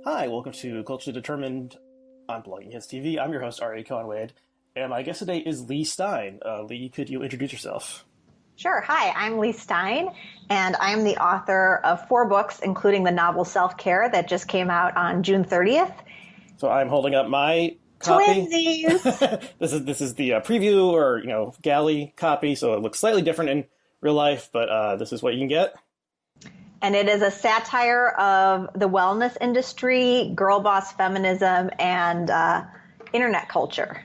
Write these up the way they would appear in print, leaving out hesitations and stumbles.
Hi, welcome to Culturally Determined on Blogging Hits TV. I'm your host, Aryeh Cohen-Wade, and my guest today is Leigh Stein. Leigh, could you introduce yourself? Sure. Hi, I'm Leigh Stein, and I'm the author of 4 books, including the novel Self-Care that just came out on June 30th. So I'm holding up my copy. Twinsies! This is the preview or, galley copy, so it looks slightly different in real life, but this is what you can get. And it is a satire of the wellness industry, girl boss feminism, and internet culture.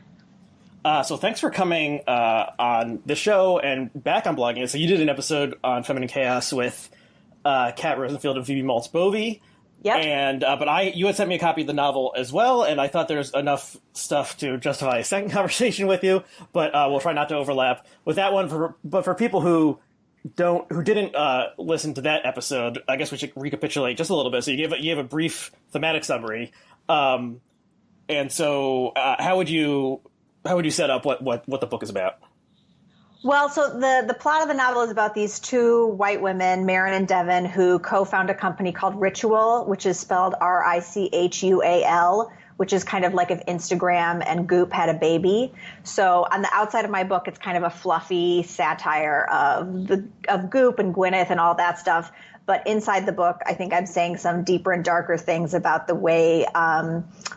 So thanks for coming on the show and back on Blogging. So you did an episode on Feminine Chaos with Kat Rosenfield and Phoebe Maltz-Bovey. Yep. And you had sent me a copy of the novel as well, and I thought there's enough stuff to justify a second conversation with you. But we'll try not to overlap with that one. But for people who didn't listen to that episode, I guess we should recapitulate just a little bit. So you gave a brief thematic summary, and so how would you set up what the book is about? Well, so the plot of the novel is about these 2 white women, Maren and Devin, who co-found a company called Ritual, which is spelled Richual, which is kind of like if Instagram and Goop had a baby. So on the outside of my book, it's kind of a fluffy satire of Goop and Gwyneth and all that stuff. But inside the book, I think I'm saying some deeper and darker things about the way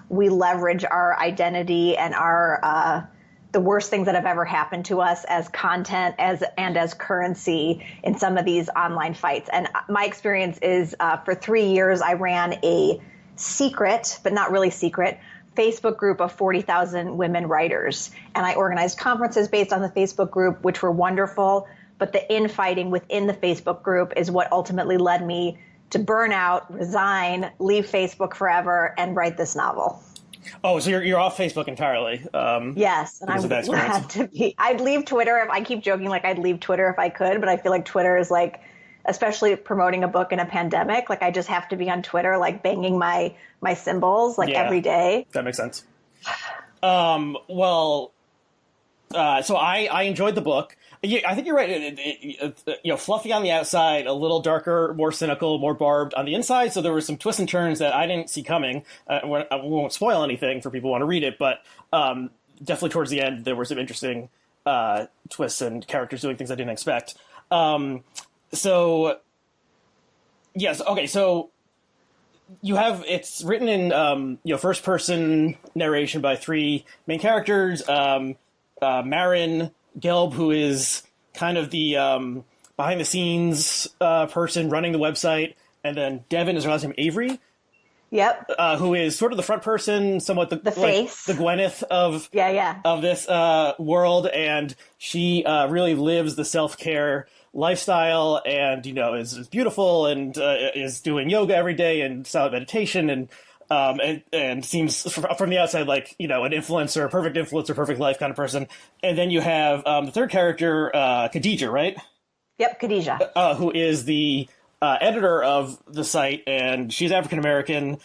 we leverage our identity and our the worst things that have ever happened to us as content and as currency in some of these online fights. And my experience is for 3 years, I ran a secret, but not really secret, Facebook group of 40,000 women writers. And I organized conferences based on the Facebook group, which were wonderful. But the infighting within the Facebook group is what ultimately led me to burn out, resign, leave Facebook forever, and write this novel. Oh, so you're off Facebook entirely? Yes, and I'm glad to be. I'd leave Twitter I keep joking like I'd leave Twitter if I could, but I feel like Twitter is like, especially promoting a book in a pandemic, like I just have to be on Twitter, like banging my symbols every day. That makes sense. So I enjoyed the book. Yeah, I think you're right. Fluffy on the outside, a little darker, more cynical, more barbed on the inside. So there were some twists and turns that I didn't see coming. I won't spoil anything for people who want to read it, but definitely towards the end, there were some interesting twists and characters doing things I didn't expect. So you have, it's written in first person narration by 3 main characters. Maren Gelb, who is kind of the behind the scenes person running the website, and then Devin is her last name, Avery. Yep. Who is sort of the front person, somewhat the face, the Gwyneth of this world, and she really lives the self-care lifestyle, and is beautiful, and is doing yoga every day and silent meditation, and seems from the outside like an influencer, perfect influencer, perfect life kind of person. And then you have the third character, Khadijah, right? Yep, Khadijah, who is the editor of the site, and she's African American.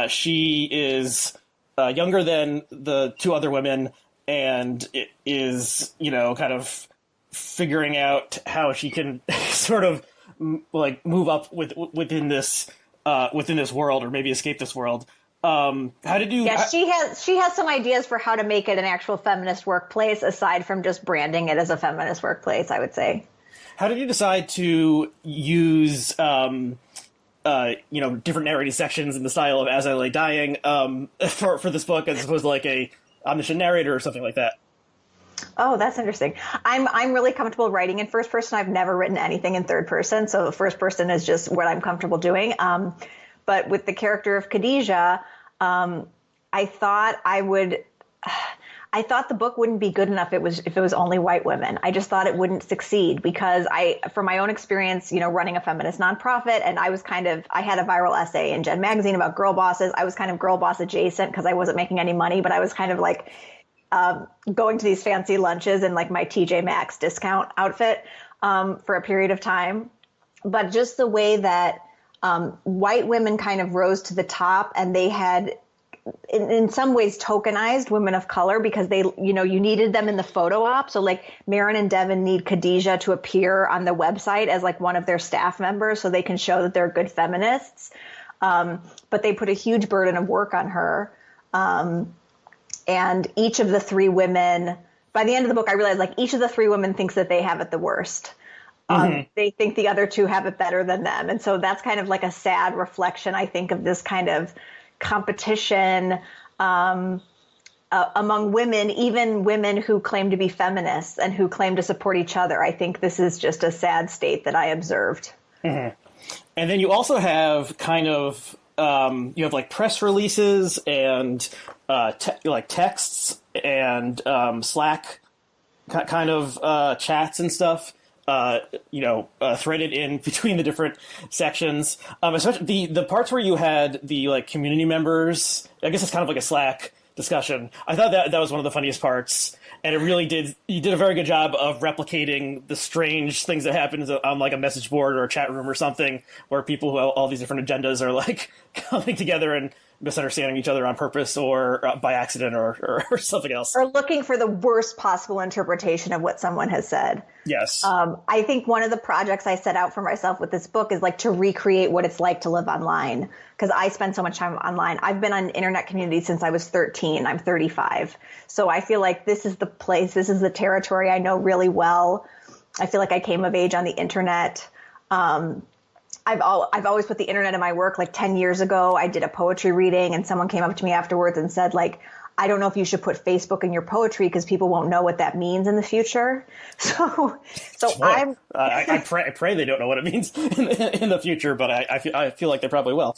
She is younger than the 2 other women, and is kind of figuring out how she can sort of move up within this world, or maybe escape this world. How did you? Yeah, she has some ideas for how to make it an actual feminist workplace, aside from just branding it as a feminist workplace, I would say. How did you decide to use different narrative sections in the style of As I Lay Dying for this book, as opposed to like a omniscient narrator or something like that? Oh, that's interesting. I'm really comfortable writing in first person. I've never written anything in third person, so first person is just what I'm comfortable doing. But with the character of Khadijah, I thought the book wouldn't be good enough if it was only white women. I just thought it wouldn't succeed because from my own experience, running a feminist nonprofit, and I had a viral essay in Gen Magazine about girl bosses. I was kind of girl boss adjacent because I wasn't making any money, but I was kind of like going to these fancy lunches in like my TJ Maxx discount outfit for a period of time. But just the way that white women kind of rose to the top, and they had in some ways tokenized women of color because they, you needed them in the photo op. So like Marin and Devin need Khadijah to appear on the website as like one of their staff members so they can show that they're good feminists. But they put a huge burden of work on her. And each of the three women, by the end of the book, I realized like each of the three women thinks that they have it the worst. They think the other two have it better than them. And so that's kind of like a sad reflection, I think, of this kind of competition among women, even women who claim to be feminists and who claim to support each other. I think this is just a sad state that I observed. And then you also have kind of, you have like press releases and like texts and Slack kind of chats and stuff. Threaded in between the different sections, especially the parts where you had the like community members. I guess it's kind of like a Slack discussion. I thought that was one of the funniest parts, and you did a very good job of replicating the strange things that happens on like a message board or a chat room or something, where people who have all these different agendas are like coming together and misunderstanding each other on purpose or by accident or something else. Or looking for the worst possible interpretation of what someone has said. Yes. I think one of the projects I set out for myself with this book is like to recreate what it's like to live online. Because I spend so much time online. I've been on internet community since I was 13. I'm 35. So I feel like this is the place, this is the territory I know really well. I feel like I came of age on the internet. I've always put the internet in my work. Like 10 years ago, I did a poetry reading and someone came up to me afterwards and said, like, I don't know if you should put Facebook in your poetry because people won't know what that means in the future. So well, I pray they don't know what it means in the future, but I feel like they probably will.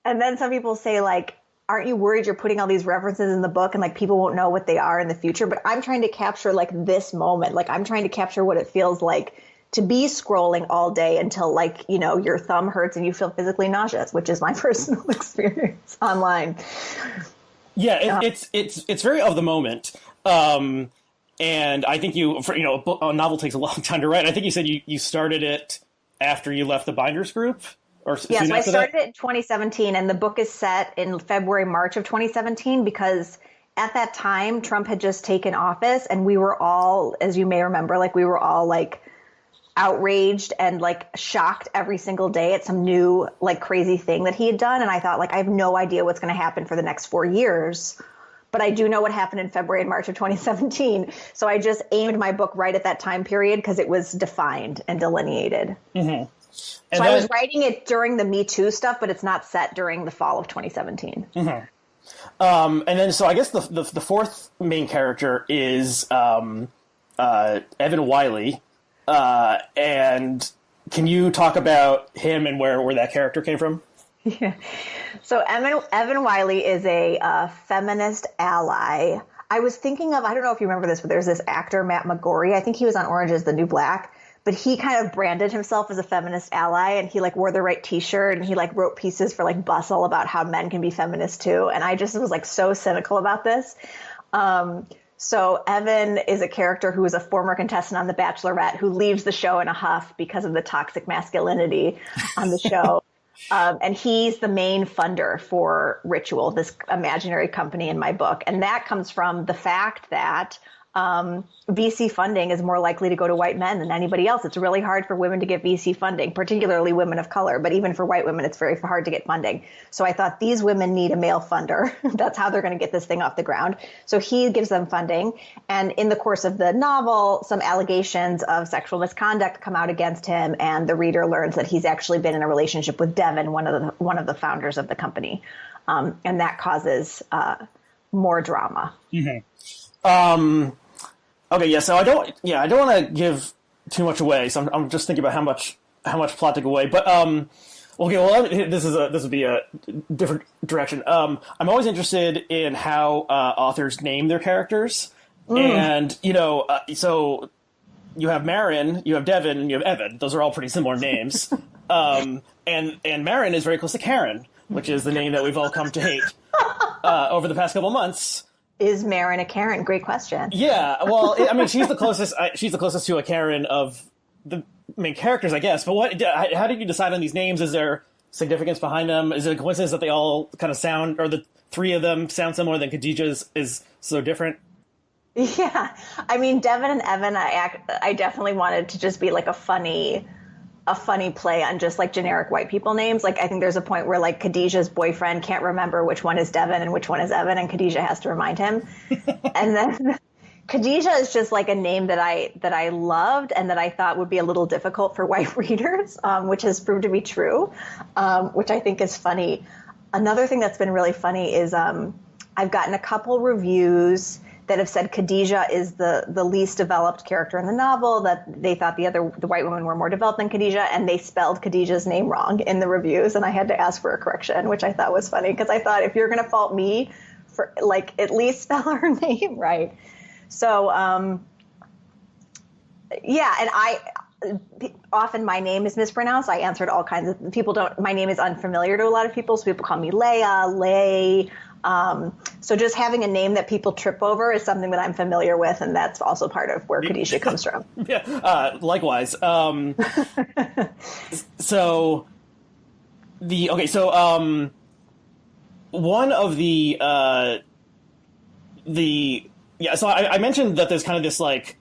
And then some people say, like, aren't you worried you're putting all these references in the book and like people won't know what they are in the future? But I'm trying to capture like this moment. Like I'm trying to capture what it feels like to be scrolling all day until like, your thumb hurts and you feel physically nauseous, which is my personal experience online. Yeah, it's very of the moment. And I think a novel takes a long time to write. I think you said you started it after you left the Binders group? Or yes, soon I after started that? it in 2017 and the book is set in February, March of 2017 because at that time Trump had just taken office and we were all, as you may remember, like we were all like outraged and like shocked every single day at some new like crazy thing that he had done. And I thought like, I have no idea what's going to happen for the next 4 years, but I do know what happened in February and March of 2017. So I just aimed my book right at that time period because it was defined and delineated. Mm-hmm. So I was writing it during the Me Too stuff, but it's not set during the fall of 2017. Mm-hmm. And then, so I guess the fourth main character is Evan Wiley. And can you talk about him and where that character came from? Yeah. So Evan Wiley is a feminist ally. I was thinking of, I don't know if you remember this, but there's this actor, Matt McGorry. I think he was on Orange is the New Black, but he kind of branded himself as a feminist ally and he like wore the right t-shirt and he like wrote pieces for like Bustle about how men can be feminists too. And I just was like so cynical about this. So Evan is a character who is a former contestant on The Bachelorette who leaves the show in a huff because of the toxic masculinity on the show. And he's the main funder for Ritual, this imaginary company in my book. And that comes from the fact that VC funding is more likely to go to white men than anybody else. It's really hard for women to get VC funding, particularly women of color. But even for white women, it's very hard to get funding. So I thought these women need a male funder. That's how they're going to get this thing off the ground. So he gives them funding. And in the course of the novel, some allegations of sexual misconduct come out against him. And the reader learns that he's actually been in a relationship with Devin, one of the founders of the company. And that causes more drama. Mm-hmm. Okay, yeah. So I don't want to give too much away. So I'm just thinking about how much plot to give away. But okay, well, this would be a different direction. I'm always interested in how authors name their characters, and so you have Marin, you have Devin, and you have Evan. Those are all pretty similar names. And Marin is very close to Karen, which is the name that we've all come to hate over the past couple months. Is Marin a Karen? Great question. Yeah, well, I mean, she's the closest. She's the closest to a Karen of the main characters, I guess. But how did you decide on these names? Is there significance behind them? Is it a coincidence that they all kind of sound, or the three of them sound similar, then Khadijah is so different? Yeah. I mean, Devin and Evan, I definitely wanted to just be like a funny play on just like generic white people names. Like, I think there's a point where like Khadijah's boyfriend can't remember which one is Devin and which one is Evan, and Khadijah has to remind him. And then Khadijah is just like a name that I loved and that I thought would be a little difficult for white readers, which has proved to be true, which I think is funny. Another thing that's been really funny is I've gotten a couple reviews that have said Khadijah is the least developed character in the novel, that they thought the white women were more developed than Khadijah, and they spelled Khadijah's name wrong in the reviews, and I had to ask for a correction, which I thought was funny, because I thought, if you're going to fault me for, like, at least spell her name right. So, yeah, and often my name is mispronounced. I answered all kinds of people. My name is unfamiliar to a lot of people, so people call me Leah, Leigh. So just having a name that people trip over is something that I'm familiar with, and that's also part of where Khadijah comes from. Yeah, likewise. So one of so I mentioned that there's kind of this like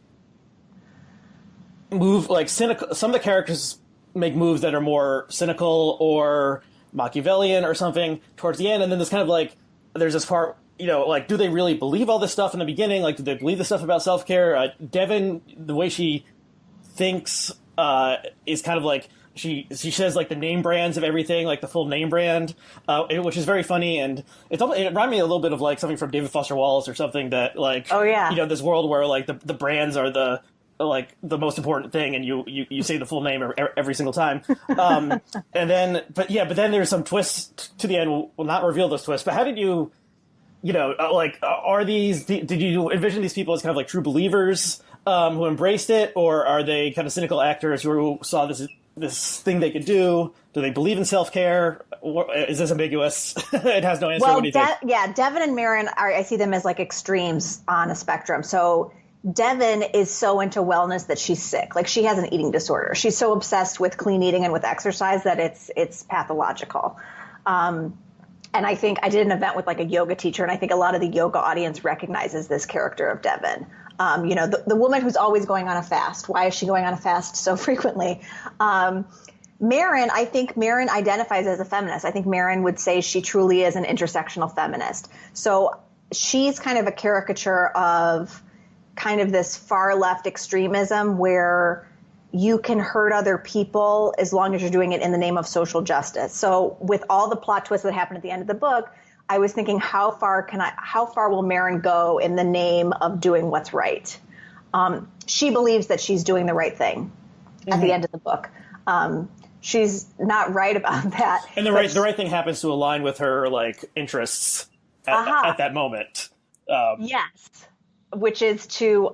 move, like cynical. Some of the characters make moves that are more cynical or Machiavellian or something towards the end, and then there's kind of like, there's this part, like, do they really believe all this stuff in the beginning? Like, do they believe the stuff about self-care? Devin, the way she thinks is kind of like, she says, like, the name brands of everything, like the full name brand, which is very funny. And it reminded me a little bit of, like, something from David Foster Wallace or something that, like, oh, yeah. This world where, like, the brands are the most important thing, and you say the full name every single time. And then, but then there's some twists to the end. We'll not reveal those twists, but how did you, did you envision these people as kind of like true believers, who embraced it, or are they kind of cynical actors who saw this thing they could do? Do they believe in self-care? Is this ambiguous? It has no answer. Well, what do you think? Yeah, Devin and Marin, I see them as like extremes on a spectrum. So Devin is so into wellness that she's sick. Like, she has an eating disorder. She's so obsessed with clean eating and with exercise that it's pathological. And I think I did an event with like a yoga teacher, and I think a lot of the yoga audience recognizes this character of Devin. The woman who's always going on a fast. Why is she going on a fast so frequently? Marin, I think Marin identifies as a feminist. I think Marin would say she truly is an intersectional feminist. So she's kind of a caricature of kind of this far left extremism where you can hurt other people as long as you're doing it in the name of social justice. So with all the plot twists that happen at the end of the book, I was thinking, how far will Marin go in the name of doing what's right? She believes that she's doing the right thing at the end of the book. She's not right about that. And the right thing happens to align with her like interests at that moment. Yes. Which is to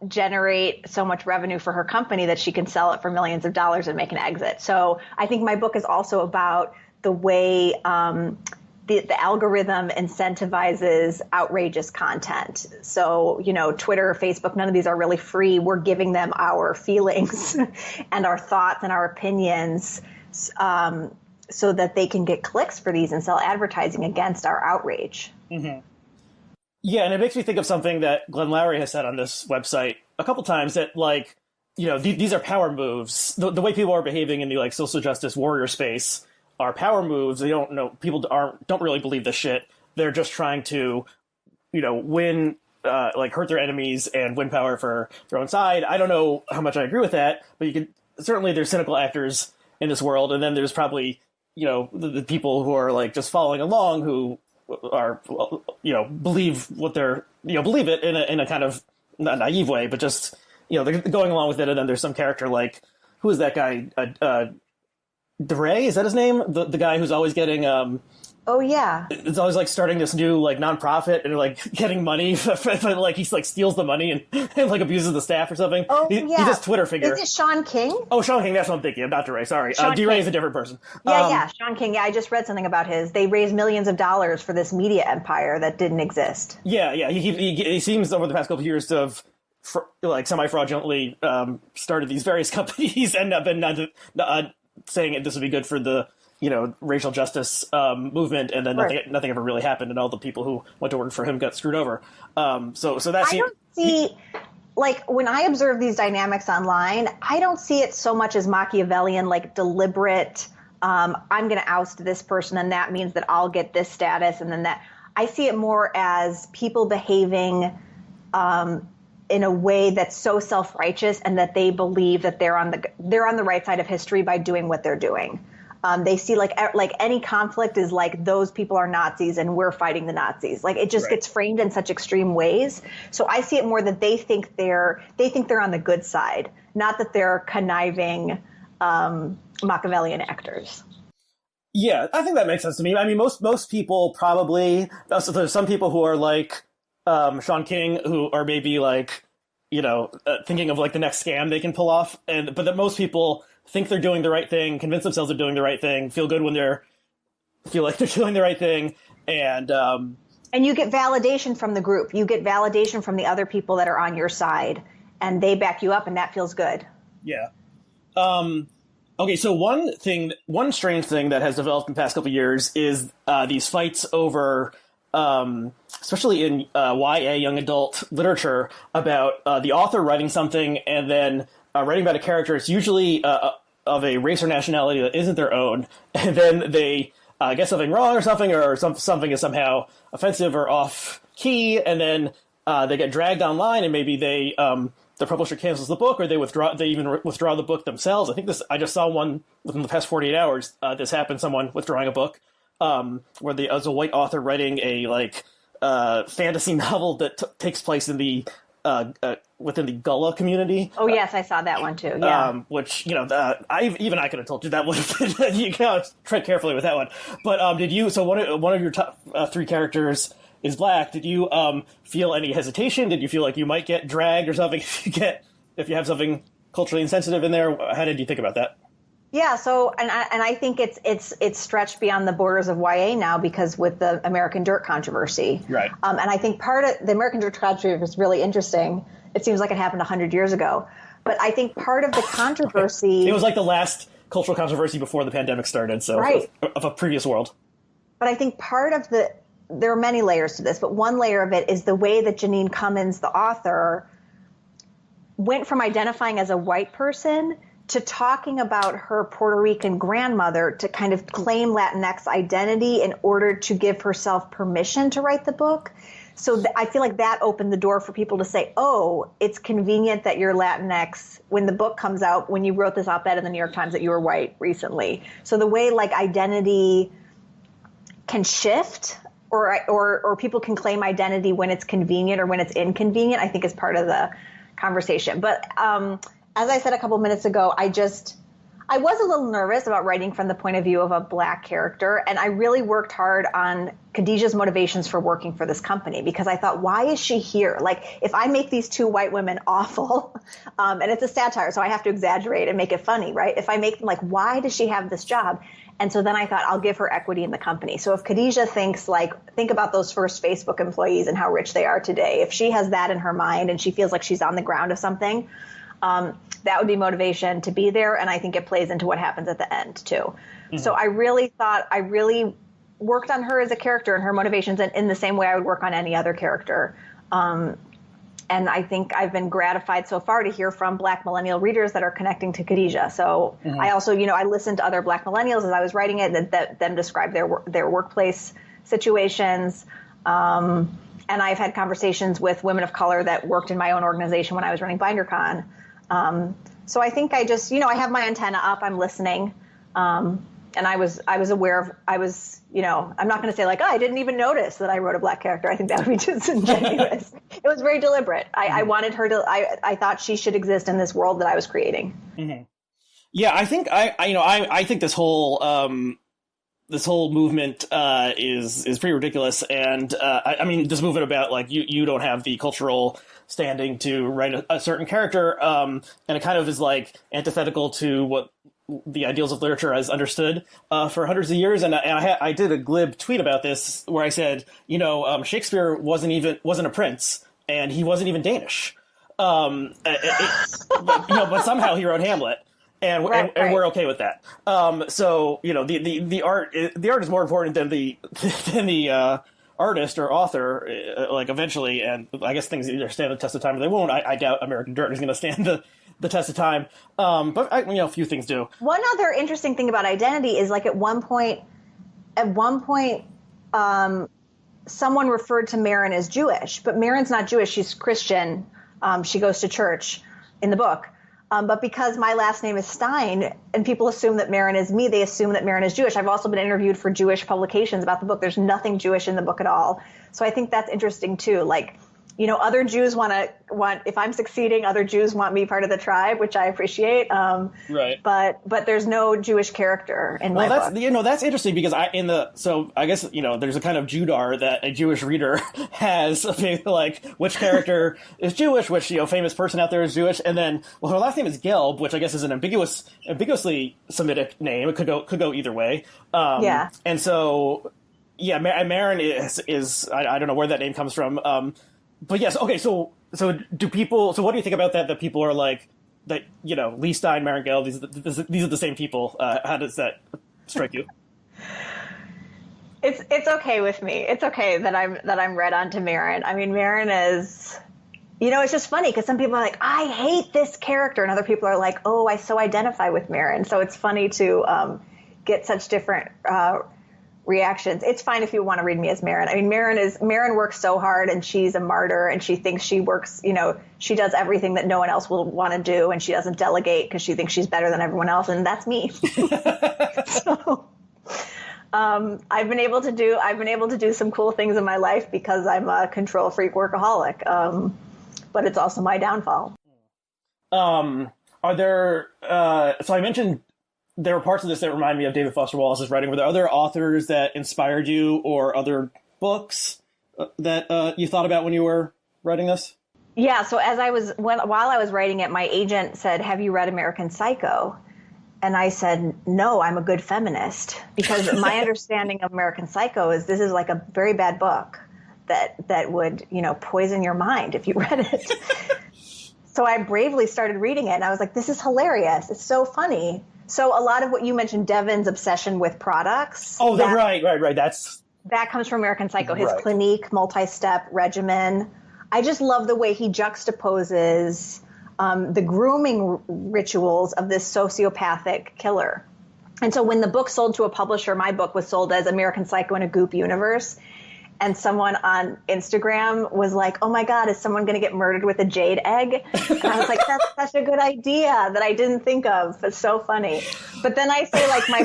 generate so much revenue for her company that she can sell it for millions of dollars and make an exit. So I think my book is also about the way the algorithm incentivizes outrageous content. So, Twitter, Facebook, none of these are really free. We're giving them our feelings and our thoughts and our opinions so that they can get clicks for these and sell advertising against our outrage. Mm-hmm. Yeah, and it makes me think of something that Glenn Lowry has said on this website a couple times, that, like, these are power moves. The way people are behaving in the, like, social justice warrior space are power moves. They don't know, people don't really believe this shit. They're just trying to, win, hurt their enemies and win power for their own side. I don't know how much I agree with that, but certainly there's cynical actors in this world, and then there's probably, the people who are, like, just following along who are, believe what they're, believe it in a kind of not naive way, but just, they're going along with it. And then there's some character like, who is that guy? DeRay, is that his name? The guy who's always getting, oh yeah, it's always like starting this new like nonprofit and like getting money, but like he's like steals the money and like abuses the staff or something. Oh yeah, he's this Twitter figure. Is it Sean King? Oh, Sean King. That's what I'm thinking. I'm not DeRay. Sorry, DeRay is a different person. Yeah, Sean King. Yeah, I just read something about his. They raised millions of dollars for this media empire that didn't exist. Yeah. He seems over the past couple of years to have like semi-fraudulently started these various companies and been saying this would be good for the racial justice movement, and then nothing ever really happened, and all the people who went to work for him got screwed over. So that's I don't see. Like, when I observe these dynamics online, I don't see it so much as Machiavellian, like deliberate, I'm going to oust this person and that means that I'll get this status and then that. I see it more as people behaving in a way that's so self-righteous and that they believe that they're on the right side of history by doing what they're doing. They see like any conflict is like those people are Nazis and we're fighting the Nazis. Like, it just gets framed in such extreme ways. So I see it more that they think they're on the good side, not that they're conniving Machiavellian actors. Yeah, I think that makes sense to me. I mean, most people probably. So there's some people who are like Sean King, who are maybe like thinking of like the next scam they can pull off, but that most people think they're doing the right thing, convince themselves they're doing the right thing, feel good when feel like they're doing the right thing, and you get validation from the group. You get validation from the other people that are on your side, and they back you up, and that feels good. Yeah. Okay, so one strange thing that has developed in the past couple of years is these fights over, especially in YA young adult literature, about the author writing something and then writing about a character. It's usually of a race or nationality that isn't their own, and then they get something wrong or something, or something is somehow offensive or off key, and then they get dragged online, and maybe the publisher cancels the book, or they even withdraw the book themselves. I just saw one within the past 48 hours. This happened, someone withdrawing a book, where as a white author writing a fantasy novel that takes place in the within the Gullah community. Oh yes, I saw that one too. Yeah, which I could have told you that would have been. You gotta tread carefully with that one. But did you? So one of your top three characters is black. Did you feel any hesitation? Did you feel like you might get dragged or something if you have something culturally insensitive in there? How did you think about that? Yeah, so and I think it's stretched beyond the borders of YA now, because with the American Dirt controversy, right? And I think part of the American Dirt controversy was really interesting. It seems like it happened 100 years ago, but I think part of the controversy it was like the last cultural controversy before the pandemic started, so of a previous world. But I think part of there are many layers to this, but one layer of it is the way that Janine Cummins, the author, went from identifying as a white person to talking about her Puerto Rican grandmother to kind of claim Latinx identity in order to give herself permission to write the book. So I feel like that opened the door for people to say, oh, it's convenient that you're Latinx when the book comes out, when you wrote this op-ed in the New York Times that you were white recently. So the way like identity can shift or people can claim identity when it's convenient or when it's inconvenient, I think is part of the conversation. But as I said a couple minutes ago, I was a little nervous about writing from the point of view of a black character, and I really worked hard on Khadijah's motivations for working for this company, because I thought, why is she here? Like, if I make these two white women awful, and it's a satire, so I have to exaggerate and make it funny, right? If I make them like, why does she have this job? And so then I thought, I'll give her equity in the company. So if Khadijah think about those first Facebook employees and how rich they are today, if she has that in her mind and she feels like she's on the ground of something, that would be motivation to be there. And I think it plays into what happens at the end too. Mm-hmm. So I really worked on her as a character and her motivations in the same way I would work on any other character. And I think I've been gratified so far to hear from Black millennial readers that are connecting to Khadijah. So I also, I listened to other Black millennials as I was writing it that them describe their workplace situations. And I've had conversations with women of color that worked in my own organization when I was running BinderCon. So I think I just, I have my antenna up, I'm listening. And I was aware of, I'm not going to say like, I didn't even notice that I wrote a black character. I think that would be disingenuous. It was very deliberate. I wanted her to, I thought she should exist in this world that I was creating. Mm-hmm. Yeah, I think I think this whole movement is pretty ridiculous. And I mean, this movement about like, you don't have the cultural standing to write a certain character. And it kind of is like antithetical to what the ideals of literature as understood for hundreds of years. And I did a glib tweet about this where I said, Shakespeare wasn't a prince, and he wasn't even Danish. But somehow he wrote Hamlet. and we're okay with that. So the art is more important than the artist or author, like eventually, and I guess things either stand the test of time or they won't. I doubt American Dirt is going to stand the test of time, but a few things do. One other interesting thing about identity is like at one point, someone referred to Marin as Jewish, but Marin's not Jewish. She's Christian. She goes to church in the book. But because my last name is Stein and people assume that Marin is me, they assume that Marin is Jewish. I've also been interviewed for Jewish publications about the book. There's nothing Jewish in the book at all. So I think that's interesting too. Like, other Jews want, if I'm succeeding, other Jews want me part of the tribe, which I appreciate. Right. But there's no Jewish character in my book. That's interesting because I guess, there's a kind of Judar that a Jewish reader has, like which character is Jewish, which, famous person out there is Jewish. And then, her last name is Gelb, which I guess is an ambiguously Semitic name. It could go either way. And so, Marin is I don't know where that name comes from. But yes, okay. So do people? So what do you think about that? That people are like that. Leigh Stein, Marin Gelb. These are the same people. How does that strike you? It's okay with me. It's okay that I'm read on to Marin. I mean, Marin is. It's just funny because some people are like, I hate this character, and other people are like, oh, I so identify with Marin. So it's funny to get such different reactions. It's fine if you want to read me as Marin. I mean, Marin works so hard and she's a martyr and she thinks she works, she does everything that no one else will want to do and she doesn't delegate because she thinks she's better than everyone else, and that's me. So I've been able to do some cool things in my life because I'm a control freak workaholic. But it's also my downfall. Are there so I mentioned there were parts of this that remind me of David Foster Wallace's writing. Were there other authors that inspired you or other books that you thought about when you were writing this? Yeah. So while I was writing it, my agent said, have you read American Psycho? And I said, no, I'm a good feminist, because my understanding of American Psycho is this is like a very bad book that would, poison your mind if you read it. So I bravely started reading it and I was like, this is hilarious. It's so funny. So a lot of what you mentioned, Devin's obsession with products. Oh, right. That comes from American Psycho, his Clinique multi-step regimen. I just love the way he juxtaposes the grooming rituals of this sociopathic killer. And so when the book sold to a publisher, my book was sold as American Psycho in a Goop universe. And someone on Instagram was like, oh my God, is someone going to get murdered with a jade egg? And I was like, that's such a good idea that I didn't think of. It's so funny. But then I say like my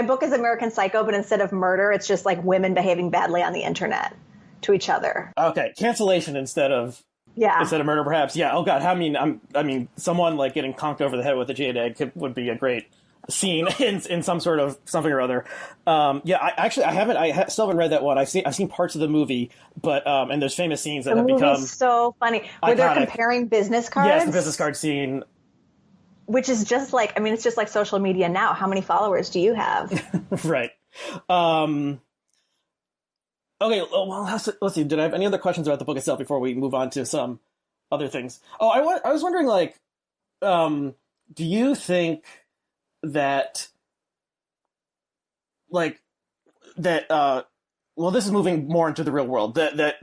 book is American Psycho, but instead of murder, it's just like women behaving badly on the internet to each other. Okay. Cancellation instead of murder, perhaps. Yeah. Oh God. I mean, someone like getting conked over the head with a jade egg would be a great scene in some sort of something or other. I still haven't read that one. I've seen parts of the movie, but and there's famous scenes that have become so funny where they're comparing business cards. Yes, the business card scene, which is just like, it's just like social media now. How many followers do you have? Right. Okay. Well, let's see. Did I have any other questions about the book itself before we move on to some other things? Oh, I was wondering, like, do you think that well, this is moving more into the real world, that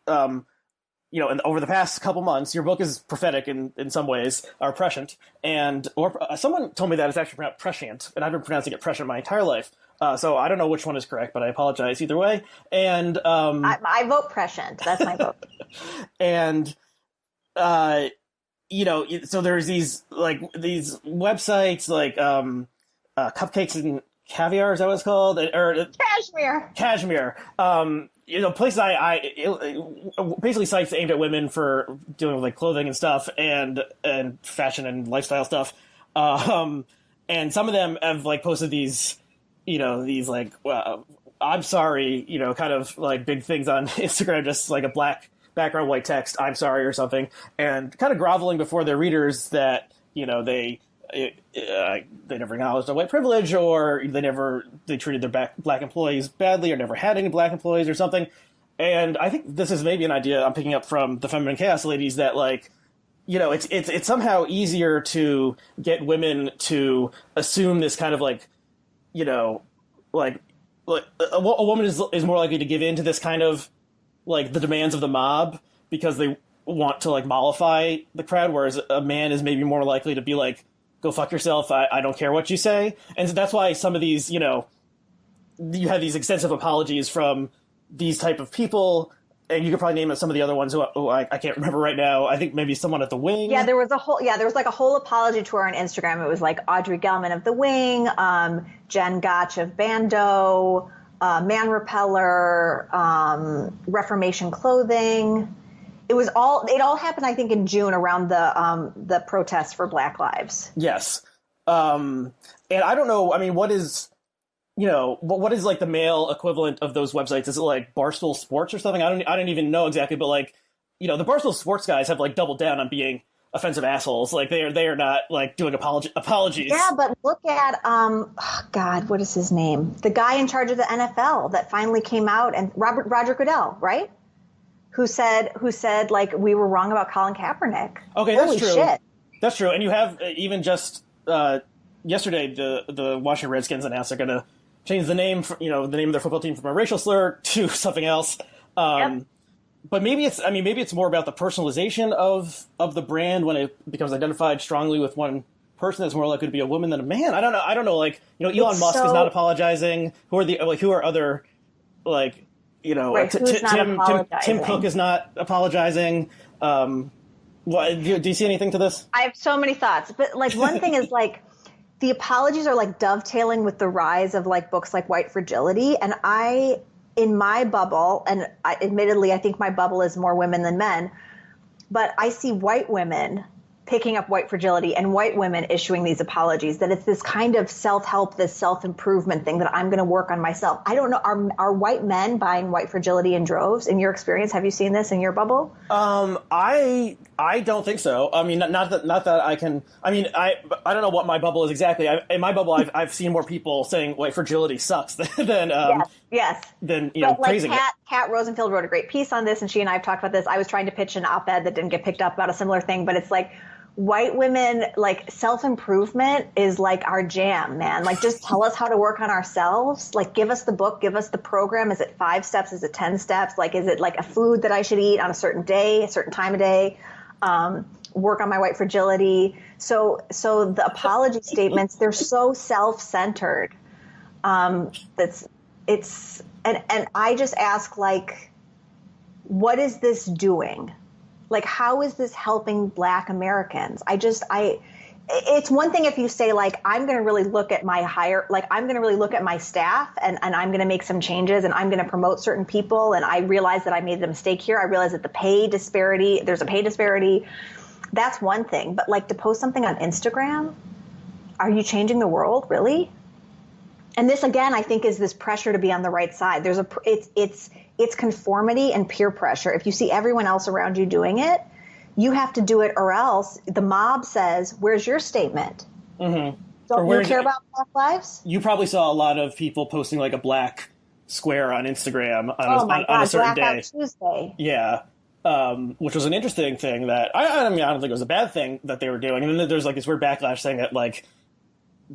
and over the past couple months, your book is prophetic in some ways, or prescient, or someone told me that it's actually pronounced prescient, and I've been pronouncing it prescient my entire life. So I don't know which one is correct, but I apologize either way. And I vote prescient. That's my vote. And so there's these websites like Cupcakes and Caviar, is that what it's called? Or Cashmere. Places basically sites aimed at women for dealing with like clothing and stuff and fashion and lifestyle stuff. And some of them have like posted these like, I'm sorry, kind of like big things on Instagram, just like a black background, white text, I'm sorry or something, and kind of groveling before their readers that, they never acknowledged their white privilege, or they treated their black employees badly, or never had any black employees or something. And I think this is maybe an idea I'm picking up from the Feminine Chaos ladies, that like, it's somehow easier to get women to assume this kind of like, like a woman is more likely to give in to this kind of like the demands of the mob because they want to like mollify the crowd, whereas a man is maybe more likely to be like, go fuck yourself, I don't care what you say. And so that's why some of these, you have these extensive apologies from these type of people. And you could probably name some of the other ones who I can't remember right now. I think maybe someone at The Wing. Yeah, there was like a whole apology tour on Instagram. It was like Audrey Gelman of The Wing, Jen Gotch of Bando, Man Repeller, Reformation Clothing. It all happened, I think, in June around the protests for Black Lives. Yes. And I don't know, I mean, what is like the male equivalent of those websites? Is it like Barstool Sports or something? I don't even know exactly, but like, the Barstool Sports guys have like doubled down on being offensive assholes. Like they are not like doing apologies. Yeah, but look at God, what is his name? The guy in charge of the NFL that finally came out, and Roger Goodell, right? Who said like we were wrong about Colin Kaepernick. Okay, Holy that's true. Shit. That's true. And you have even just yesterday the Washington Redskins announced they're going to change the name, the name of their football team from a racial slur to something else. Yep. But maybe it's more about the personalization of the brand when it becomes identified strongly with one person that's more likely to be a woman than a man. I don't know. Like, Elon Musk is not apologizing. Who are other like, right, Tim Cook is not apologizing. Do you see anything to this? I have so many thoughts, but like one thing is like, the apologies are like dovetailing with the rise of like books like White Fragility. And in my bubble, and admittedly, I think my bubble is more women than men, but I see white women picking up White Fragility and white women issuing these apologies, that it's this kind of self-help, this self-improvement thing that I'm going to work on myself. I don't know. Are white men buying White Fragility in droves? In your experience, have you seen this in your bubble? I don't think so. I mean, not that I can. I mean, I don't know what my bubble is exactly. In my bubble, I've seen more people saying White Fragility sucks than yes. than like praising it. Kat Rosenfield wrote a great piece on this, and she and I have talked about this. I was trying to pitch an op-ed that didn't get picked up about a similar thing, but it's like, white women, like self-improvement is like our jam, man. Like just tell us how to work on ourselves. Like give us the book, give us the program. Is it 5 steps? Is it 10 steps? Like, is it like a food that I should eat on a certain day, a certain time of day? Work on my White Fragility. So the apology statements, they're so self-centered. And I just ask, like, what is this doing? Like, how is this helping Black Americans? It's one thing if you say, like, I'm going to really look at I'm going to really look at my staff and I'm going to make some changes and I'm going to promote certain people. And I realize that I made a mistake here. I realize that there's a pay disparity. That's one thing. But like to post something on Instagram, are you changing the world? Really? And this, again, I think is this pressure to be on the right side. It's conformity and peer pressure. If you see everyone else around you doing it, you have to do it, or else the mob says, where's your statement? Mm-hmm. Don't you care about Black lives? You probably saw a lot of people posting like a black square on Instagram on a certain Blackout day. Tuesday. Yeah. Which was an interesting thing that I mean, I don't think it was a bad thing that they were doing. And then there's like this weird backlash saying that like,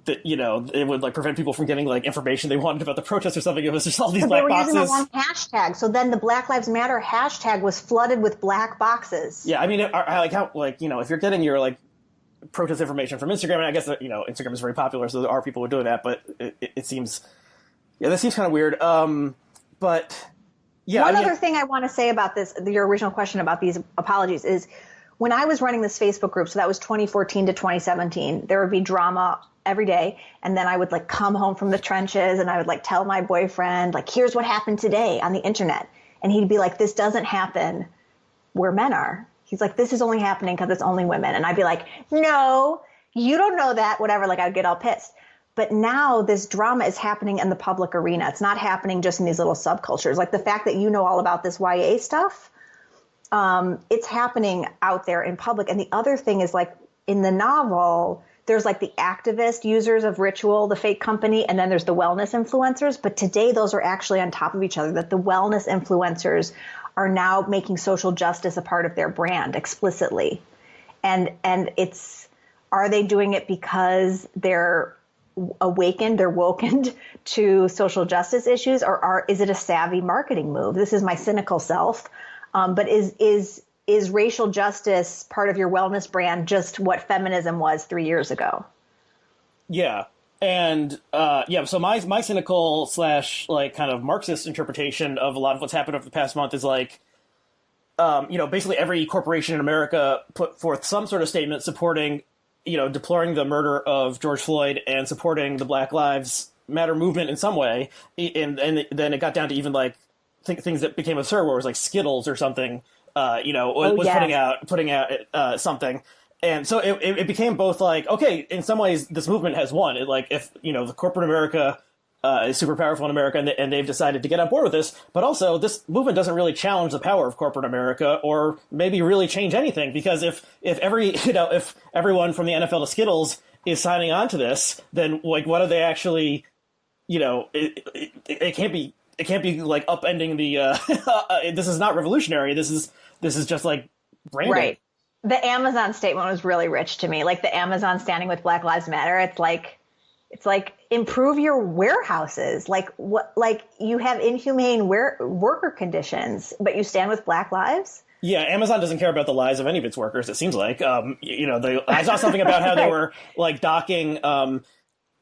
that it would like prevent people from getting like information they wanted about the protest or something. It was just all these black boxes. They were using the wrong hashtag. So then the Black Lives Matter hashtag was flooded with black boxes. Yeah, I mean, if you're getting your like protest information from Instagram, and I guess that, Instagram is very popular, so there are people who are doing that. But it seems, that seems kind of weird. But yeah. One other thing I want to say about this, your original question about these apologies, is when I was running this Facebook group, so that was 2014 to 2017, there would be drama every day. And then I would like come home from the trenches and I would like tell my boyfriend, like, here's what happened today on the internet. And he'd be like, this doesn't happen where men are. He's like, this is only happening because it's only women. And I'd be like, no, you don't know that, whatever. Like I'd get all pissed. But now this drama is happening in the public arena. It's not happening just in these little subcultures. Like the fact that you know all about this YA stuff, it's happening out there in public. And the other thing is, like, in the novel, there's like the activist users of Ritual, the fake company, and then there's the wellness influencers. But today those are actually on top of each other, that the wellness influencers are now making social justice a part of their brand explicitly. And are they doing it because they're woken to social justice issues, or is it a savvy marketing move? This is my cynical self. But is racial justice part of your wellness brand just what feminism was 3 years ago? Yeah. And so my cynical / like kind of Marxist interpretation of a lot of what's happened over the past month is like, basically every corporation in America put forth some sort of statement supporting, deploring the murder of George Floyd and supporting the Black Lives Matter movement in some way. And then it got down to even like things that became absurd, where it was like Skittles or something, putting out something. And so it became both like, okay, in some ways this movement has won. It like, if, the corporate America is super powerful in America and they've decided to get on board with this, but also this movement doesn't really challenge the power of corporate America or maybe really change anything, because if everyone from the NFL to Skittles is signing on to this, then like, what are they actually, it can't be like upending the, this is not revolutionary. This is just like branding. Right. The Amazon statement was really rich to me. Like the Amazon standing with Black Lives Matter. It's like improve your warehouses. Like what? Like you have inhumane worker conditions, but you stand with Black lives. Yeah, Amazon doesn't care about the lives of any of its workers. It seems like. I saw something about how they were like docking.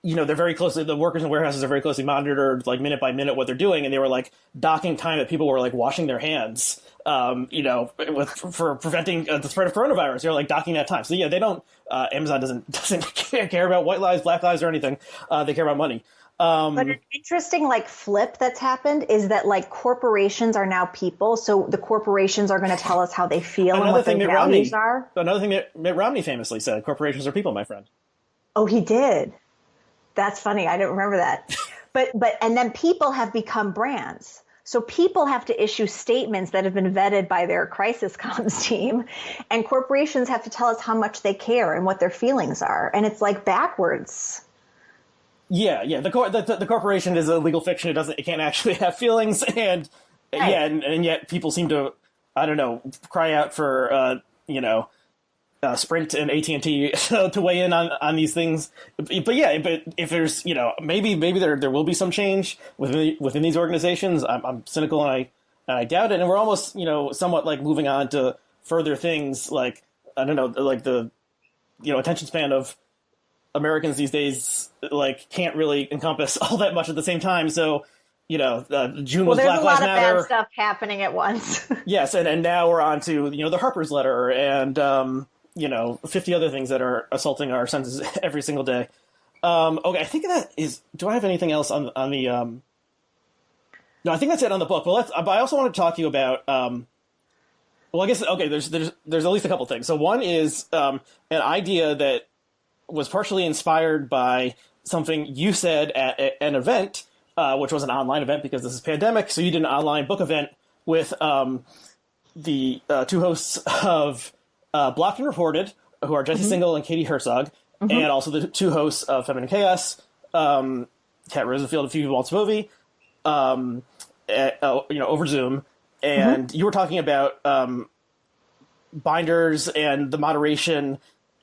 They're very closely. The workers in warehouses are very closely monitored, like minute by minute, what they're doing, and they were like docking time that people were like washing their hands. For preventing the spread of coronavirus, they're like docking that time. So yeah, they don't. Amazon doesn't care about white lives, Black lives, or anything. They care about money. But an interesting like flip that's happened is that like corporations are now people, so the corporations are going to tell us how they feel and what their values are. Another thing that Mitt Romney famously said: "Corporations are people, my friend." Oh, he did. That's funny. I didn't remember that. But and then people have become brands. So people have to issue statements that have been vetted by their crisis comms team, and corporations have to tell us how much they care and what their feelings are. And it's like backwards. Yeah. The corporation is a legal fiction. It can't actually have feelings, and right. and yet people seem to, I don't know, cry out for Sprint and AT&T to weigh in on these things. But if there's, maybe there will be some change within these organizations. I'm cynical and I doubt it. And we're almost, somewhat like moving on to further things like, I don't know, like the, attention span of Americans these days, like can't really encompass all that much at the same time. So, June was Black Lives Matter. There's a lot of bad stuff happening at once. Yes. And now we're on to, the Harper's letter and, 50 other things that are assaulting our senses every single day. Okay, I think that is. Do I have anything else on the? No, I think that's it on the book. But I also want to talk to you about. Well, I guess there's at least a couple things. So one is an idea that was partially inspired by something you said at an event, which was an online event because this is pandemic. So you did an online book event with the two hosts of Blocked and Reported, who are Jesse Singal and Katie Herzog, and also the two hosts of Feminine Chaos, Kat Rosenfield and Phoebe Maltzvovy, over Zoom. And you were talking about binders and the moderation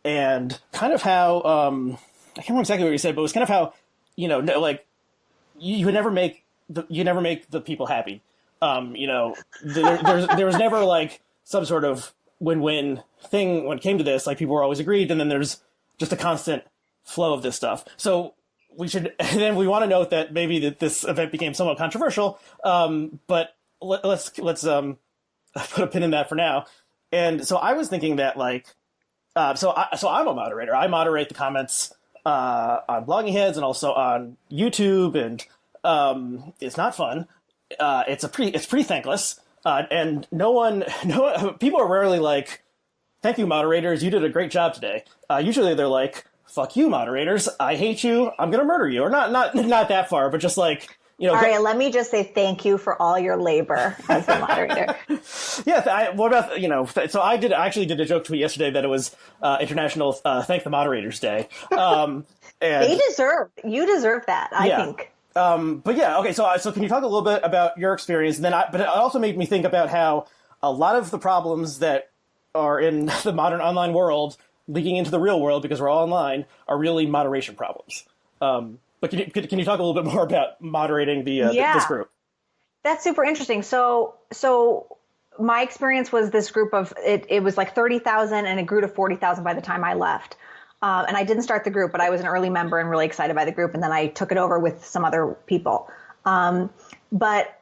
and kind of how, I can't remember exactly what you said, but it was kind of how, you would never make the people happy. There was never like some sort of win-win thing when it came to this. Like people were always agreed, and then there's just a constant flow of this stuff. So we want to note that maybe that this event became somewhat controversial, but let's put a pin in that for now. And so I was thinking that so I'm a moderator. I moderate the comments on Blogging Heads and also on YouTube, and it's not fun. It's pretty thankless. And no one, people are rarely like, "Thank you, moderators. You did a great job today." Usually they're like, "Fuck you, moderators. I hate you. I'm going to murder you." Or not that far, but just like, Aryeh, let me just say thank you for all your labor as the moderator. Yeah. What about, so I actually did a joke tweet yesterday that it was International Thank the Moderators Day. And you deserve that, I think. But yeah, okay. So can you talk a little bit about your experience? And then, but it also made me think about how a lot of the problems that are in the modern online world leaking into the real world because we're all online are really moderation problems. But can you talk a little bit more about moderating this group? That's super interesting. So my experience was this group of it was like 30,000 and it grew to 40,000 by the time I left. And I didn't start the group, but I was an early member and really excited by the group. And then I took it over with some other people. But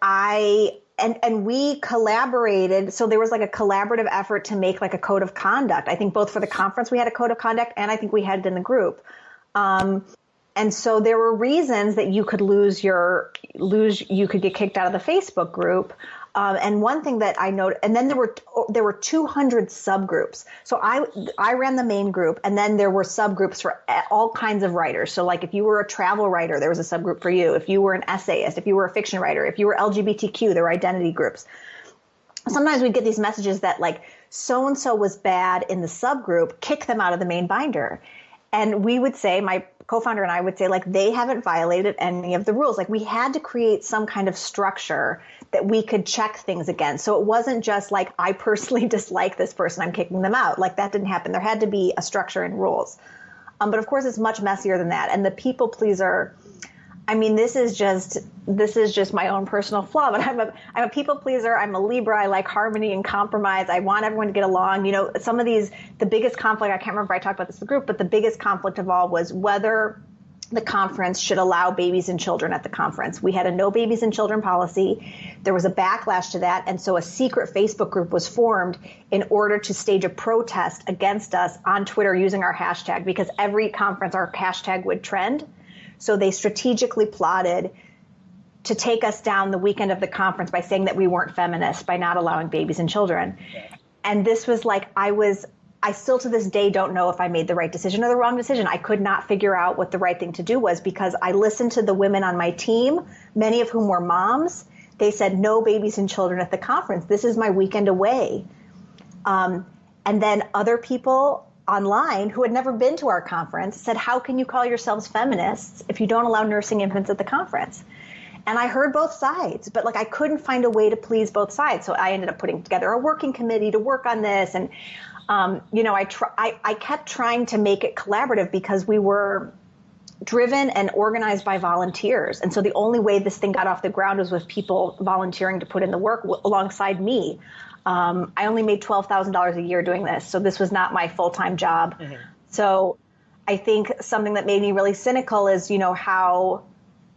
we collaborated. So there was like a collaborative effort to make like a code of conduct. I think both for the conference, we had a code of conduct, and I think we had it in the group. And so there were reasons that you could you could get kicked out of the Facebook group. And one thing that I noted, and then there were 200 subgroups. So I ran the main group, and then there were subgroups for all kinds of writers. So like if you were a travel writer, there was a subgroup for you. If you were an essayist, if you were a fiction writer, if you were LGBTQ, there were identity groups. Sometimes we'd get these messages that like so-and-so was bad in the subgroup, kick them out of the main binder. And we would say, my co-founder and I would say, like, they haven't violated any of the rules. Like, we had to create some kind of structure that we could check things against. So it wasn't just like, I personally dislike this person, I'm kicking them out. Like, that didn't happen. There had to be a structure and rules. But of course, it's much messier than that. And the people pleaser, I mean, this is just my own personal flaw, but I'm a people pleaser. I'm a Libra. I like harmony and compromise. I want everyone to get along. You know, some of these, the biggest conflict, I can't remember if I talked about this in the group, but the biggest conflict of all was whether the conference should allow babies and children at the conference. We had a no babies and children policy. There was a backlash to that. And so a secret Facebook group was formed in order to stage a protest against us on Twitter using our hashtag, because every conference, our hashtag would trend. So they strategically plotted to take us down the weekend of the conference by saying that we weren't feminists, by not allowing babies and children. Yeah. And this was like, I still to this day don't know if I made the right decision or the wrong decision. I could not figure out what the right thing to do was, because I listened to the women on my team, many of whom were moms. They said, no babies and children at the conference. This is my weekend away. And then other people online who had never been to our conference said, how can you call yourselves feminists if you don't allow nursing infants at the conference? And I heard both sides, but like I couldn't find a way to please both sides. So I ended up putting together a working committee to work on this. And, I kept trying to make it collaborative because we were driven and organized by volunteers. And so the only way this thing got off the ground was with people volunteering to put in the work alongside me. I only made $12,000 a year doing this. So this was not my full-time job. Mm-hmm. So I think something that made me really cynical is,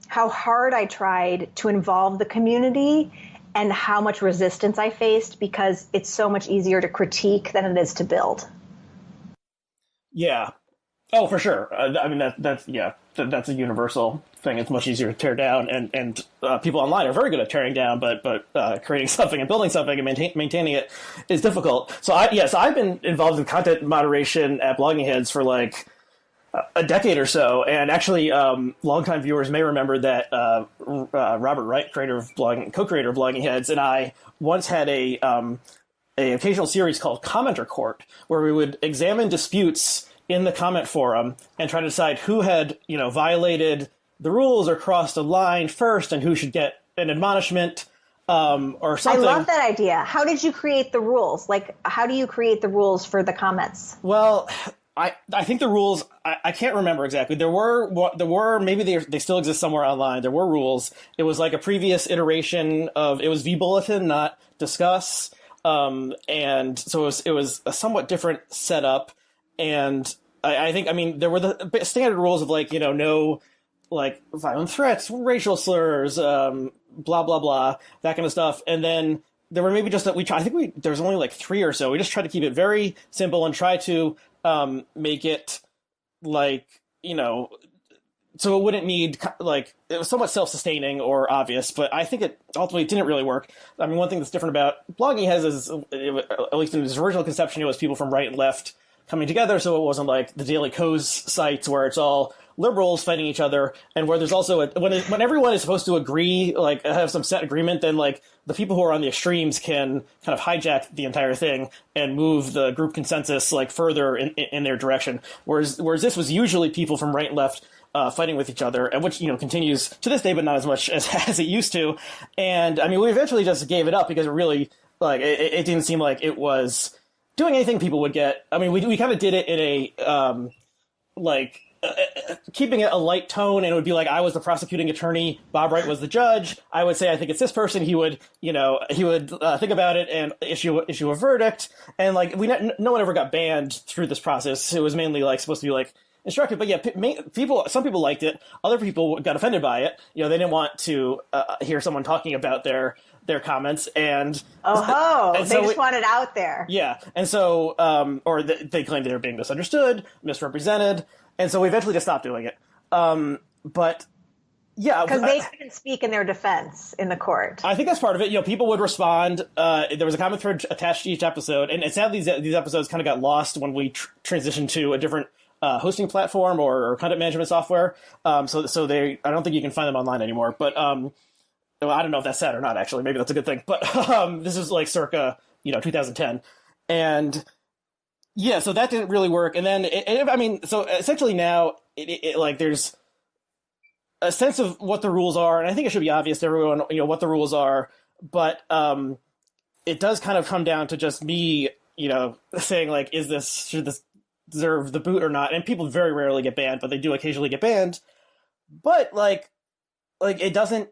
how hard I tried to involve the community and how much resistance I faced, because it's so much easier to critique than it is to build. Yeah. Oh, for sure. I mean, that's a universal thing. It's much easier to tear down, and people online are very good at tearing down, but creating something and building something and maintaining it is difficult. So I've been involved in content moderation at Blogging Heads for like a decade or so, and actually, longtime viewers may remember that Robert Wright, co-creator of Blogging Heads, and I once had a occasional series called Commenter Court, where we would examine disputes in the comment forum and try to decide who had, violated the rules or crossed a line first, and who should get an admonishment or something. I love that idea. How did you create the rules? Like, how do you create the rules for the comments? Well, I think the rules, I can't remember exactly. There were maybe they still exist somewhere online. There were rules. It was like a previous iteration of, it was V-Bulletin, not Discuss. And so it was a somewhat different setup. And I think, there were the standard rules of like, no, like violent threats, racial slurs, blah, blah, blah, that kind of stuff. And then there were maybe just that there was only like 3 or so. We just tried to keep it very simple and try to make it like, so it wouldn't need, like, it was somewhat self-sustaining or obvious, but I think it ultimately didn't really work. One thing that's different about Blogging Heads is, at least in its original conception, it was people from right and left coming together, so it wasn't like the Daily Kos sites where it's all liberals fighting each other, and where there's also when everyone is supposed to agree, like have some set agreement, then like the people who are on the extremes can kind of hijack the entire thing and move the group consensus like further in their direction. Whereas this was usually people from right and left fighting with each other, and which continues to this day, but not as much as it used to. And we eventually just gave it up because it really it didn't seem like it was doing anything people would get. I mean, we kind of did it in a keeping it a light tone, and it would be like I was the prosecuting attorney, Bob Wright was the judge. I would say I think it's this person. He would think about it and issue a verdict. And like no one ever got banned through this process. It was mainly like supposed to be like instructive. But yeah, some people liked it. Other people got offended by it. You know, they didn't want to hear someone talking about their comments, and they just want it out there. Yeah, and so or they claimed they were being misunderstood, misrepresented. And so we eventually just stopped doing it. But yeah. Because they couldn't speak in their defense in the court. I think that's part of it. You know, people would respond. There was a comment thread attached to each episode. And sadly, these episodes kind of got lost when we transitioned to a different hosting platform or content management software. So I don't think you can find them online anymore. But well, I don't know if that's sad or not, actually. Maybe that's a good thing. But this is like circa, 2010. And yeah, so that didn't really work. And then, so essentially now, there's a sense of what the rules are, and I think it should be obvious to everyone, what the rules are. But it does kind of come down to just me, saying like, should this deserve the boot or not? And people very rarely get banned, but they do occasionally get banned. But like it doesn't.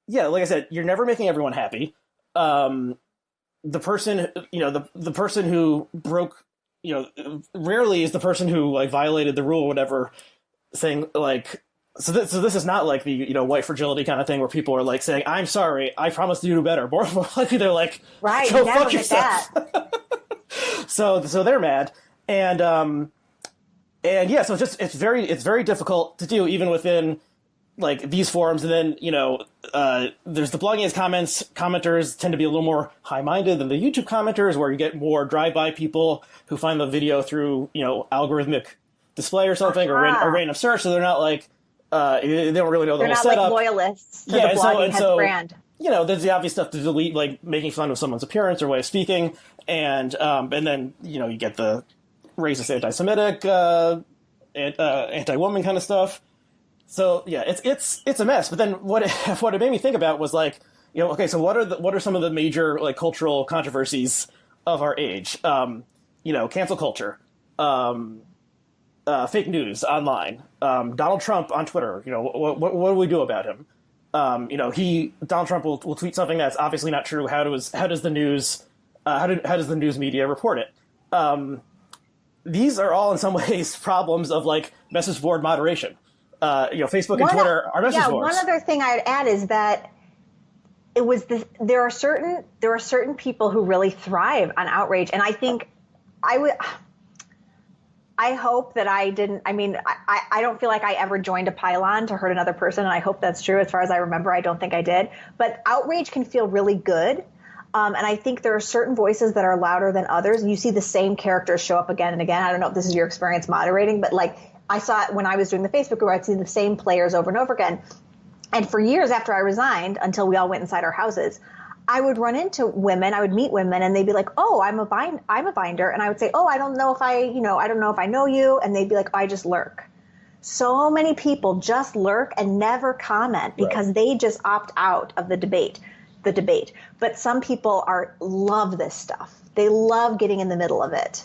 Yeah, like I said, you're never making everyone happy. The person, the person who broke. Rarely is the person who like violated the rule or whatever saying like, so this is not like the, white fragility kind of thing where people are like saying, I'm sorry, I promise to do better. More likely they're like, right, go fuck yourself. So they're mad. And yeah, so it's very difficult to do even within like these forums. And then, there's the blogging as comments. Commenters tend to be a little more high-minded than the YouTube commenters, where you get more drive-by people who find the video through, algorithmic display or something, or random search. So they're not like, they don't really know the whole setup. They're not like loyalists to the blogging heads brand. There's the obvious stuff to delete, like making fun of someone's appearance or way of speaking. And then, you get the racist, anti-Semitic, anti-woman kind of stuff. So yeah, it's a mess. But then what it made me think about was like, okay, so what are some of the major like cultural controversies of our age? Cancel culture, fake news online, Donald Trump on Twitter. What do we do about him? Donald Trump will tweet something that's obviously not true. How does the news media report it? These are all in some ways problems of like message board moderation. Facebook and Twitter are message boards. One other thing I'd add is that there are certain people who really thrive on outrage, and I think I hope that I didn't. I mean, I don't feel like I ever joined a pylon to hurt another person, and I hope that's true. As far as I remember, I don't think I did. But outrage can feel really good. And I think there are certain voices that are louder than others. You see the same characters show up again and again. I don't know if this is your experience moderating, but like I saw it when I was doing the Facebook group, I'd see the same players over and over again. And for years after I resigned, until we all went inside our houses, I would run into women, I would meet women, and they'd be like, "Oh, I'm a binder," and I would say, "Oh, I don't know if I know you," and they'd be like, "Oh, I just lurk." So many people just lurk and never comment because they just opt out of the debate. But some people love this stuff. They love getting in the middle of it.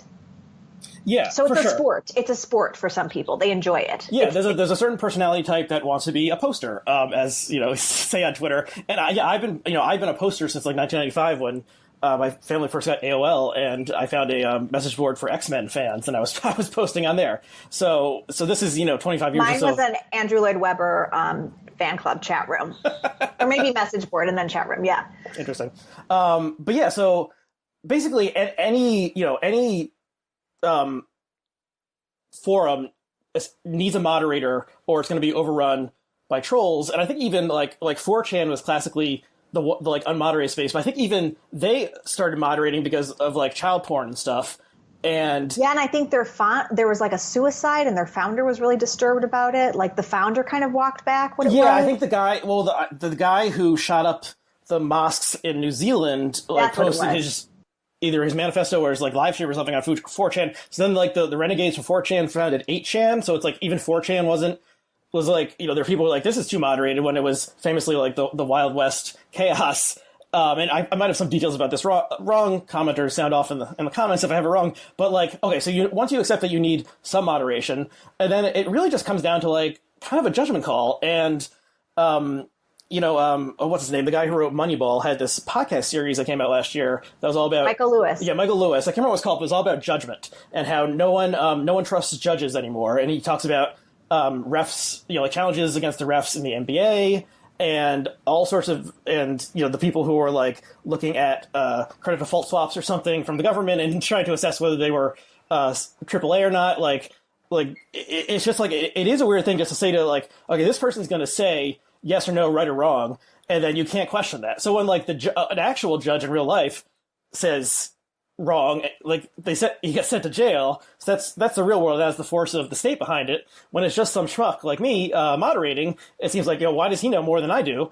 Yeah, so it's a sport. It's a sport for some people. They enjoy it. Yeah, there's a certain personality type that wants to be a poster, as say on Twitter. And I've been a poster since like 1995 when my family first got AOL, and I found a message board for X-Men fans, and I was posting on there. So this is 25 years. Mine was an Andrew Lloyd Webber fan club chat room, or maybe message board and then chat room. Yeah, interesting. But yeah, so basically, any forum needs a moderator, or it's going to be overrun by trolls. And I think even like 4chan was classically the like unmoderated space, but I think even they started moderating because of like child porn and stuff. And I think there was like a suicide, and their founder was really disturbed about it. Like the founder kind of walked back. I think the guy who shot up the mosques in New Zealand posted either his manifesto or his like live stream or something on 4chan. So then like the renegades from 4chan founded 8chan. So it's like even 4chan was like, there are people who were like, this is too moderated, when it was famously like the Wild West chaos. and I might have some details about this wrong. Commenters sound off in the comments if I have it wrong. But like, okay, so once you accept that you need some moderation, and then it really just comes down to like kind of a judgment call. And what's his name? The guy who wrote Moneyball had this podcast series that came out last year that was all about Michael Lewis. Yeah, Michael Lewis. I can't remember what it's called, but it was all about judgment and how no one trusts judges anymore. And he talks about refs, like challenges against the refs in the NBA. And all sorts of, the people who were like looking at credit default swaps or something from the government and trying to assess whether they were AAA or not. Like it's just like it is a weird thing just to say to like, okay, this person's going to say yes or no, right or wrong, and then you can't question that. So when like an actual judge in real life says wrong, like he gets sent to jail. So that's the real world. That's the force of the state behind it. When it's just some schmuck like me moderating, it seems like, why does he know more than I do?